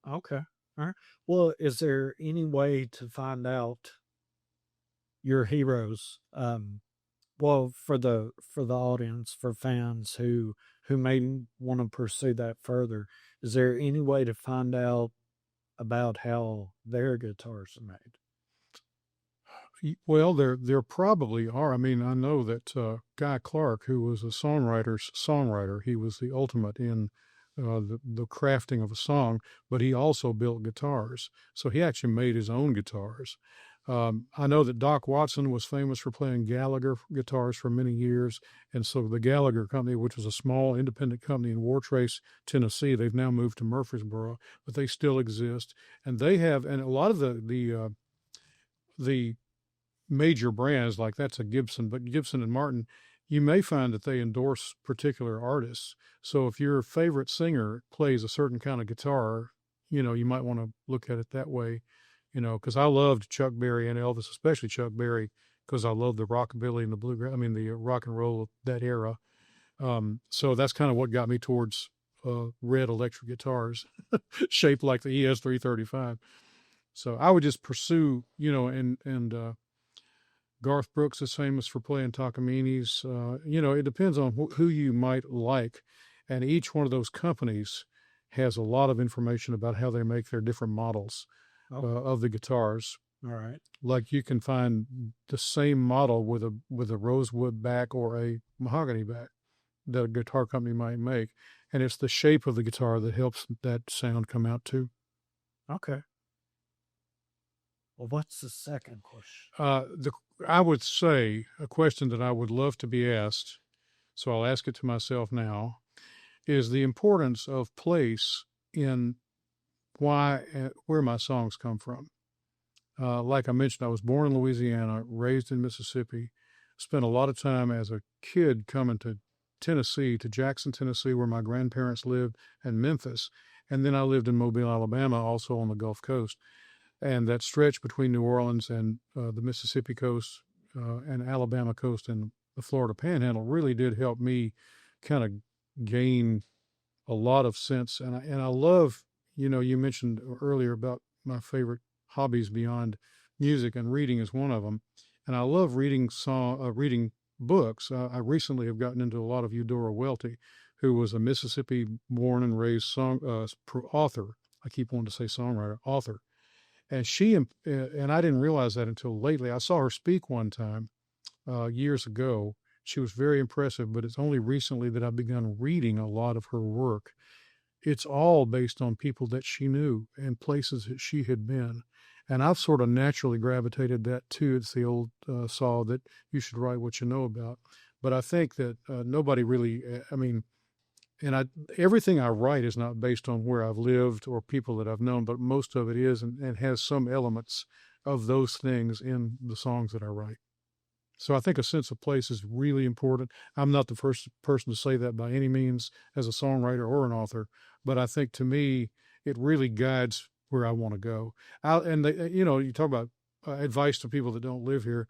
Okay. All right. Well, is there any way to find out your heroes? Well, for the audience, for fans who may want to pursue that further, is there any way to find out about how their guitars are made? Well, there probably are. I mean, I know that Guy Clark, who was a songwriter's songwriter, he was the ultimate in the crafting of a song, but he also built guitars. So he actually made his own guitars. I know that Doc Watson was famous for playing Gallagher guitars for many years. And so the Gallagher Company, which was a small independent company in Wartrace, Tennessee, they've now moved to Murfreesboro, but they still exist. And they have, and a lot of the major brands, like that's a Gibson, but Gibson and Martin, you may find that they endorse particular artists. So if your favorite singer plays a certain kind of guitar, you might want to look at it that way, because I loved Chuck Berry and Elvis, especially Chuck Berry, because I love the rockabilly and the bluegrass, I mean, the rock and roll of that era. So that's kind of what got me towards red electric guitars shaped like the ES 335. So I would just pursue, and Garth Brooks is famous for playing Takaminis. It depends on who you might like. And each one of those companies has a lot of information about how they make their different models of the guitars. All right. Like you can find the same model with a rosewood back or a mahogany back that a guitar company might make. And it's the shape of the guitar that helps that sound come out too. Okay. Well, what's the second question? I would say a question that I would love to be asked, so I'll ask it to myself now, is the importance of place in where my songs come from. Like I mentioned, I was born in Louisiana, raised in Mississippi, spent a lot of time as a kid coming to Tennessee, to Jackson, Tennessee, where my grandparents lived, and Memphis. And then I lived in Mobile, Alabama, also on the Gulf Coast. And that stretch between New Orleans and the Mississippi coast and Alabama coast and the Florida Panhandle really did help me kind of gain a lot of sense. And I love, you mentioned earlier about my favorite hobbies beyond music, and reading is one of them. And I love reading reading books. I recently have gotten into a lot of Eudora Welty, who was a Mississippi born and raised author. I keep wanting to say songwriter, author. And and I didn't realize that until lately. I saw her speak one time years ago. She was very impressive, but it's only recently that I've begun reading a lot of her work. It's all based on people that she knew and places that she had been. And I've sort of naturally gravitated that too. It's the old saw that you should write what you know about. But I think that nobody really, and everything I write is not based on where I've lived or people that I've known, but most of it is and has some elements of those things in the songs that I write. So I think a sense of place is really important. I'm not the first person to say that by any means as a songwriter or an author, but I think to me it really guides where I want to go. You talk about advice to people that don't live here.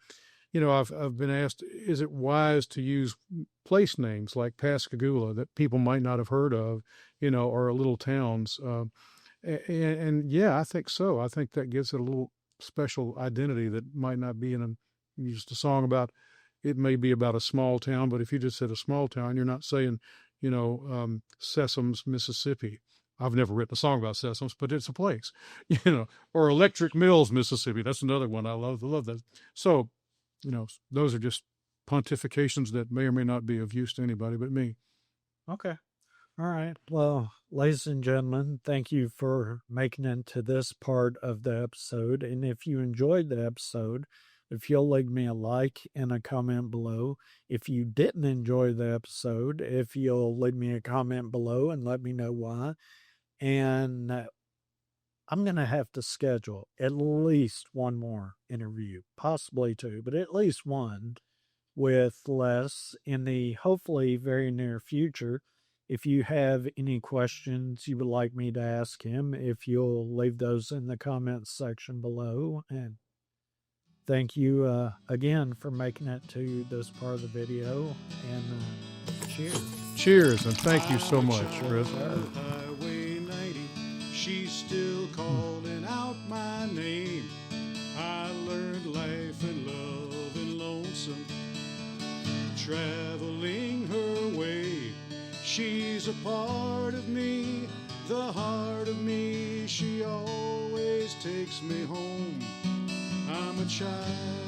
I've been asked, is it wise to use place names like Pascagoula that people might not have heard of, or little towns? And yeah, I think so. I think that gives it a little special identity that might not be just a song about, it may be about a small town, but if you just said a small town, you're not saying, Sessoms, Mississippi. I've never written a song about Sessoms, but it's a place, or Electric Mills, Mississippi. That's another one. I love that. So, those are just pontifications that may or may not be of use to anybody but me. Okay. All right. Well, ladies and gentlemen, thank you for making it to this part of the episode. And if you enjoyed the episode, if you'll leave me a like and a comment below. If you didn't enjoy the episode, if you'll leave me a comment below and let me know why. And I'm going to have to schedule at least one more interview, possibly two, but at least one with Les in the hopefully very near future. If you have any questions you would like me to ask him, if you'll leave those in the comments section below. And thank you again for making it to this part of the video. And cheers. Cheers, and thank you so much, Chris. she's still calling out my name. I learned life and love and lonesome, traveling her way. She's a part of me, the heart of me. She always takes me home. I'm a child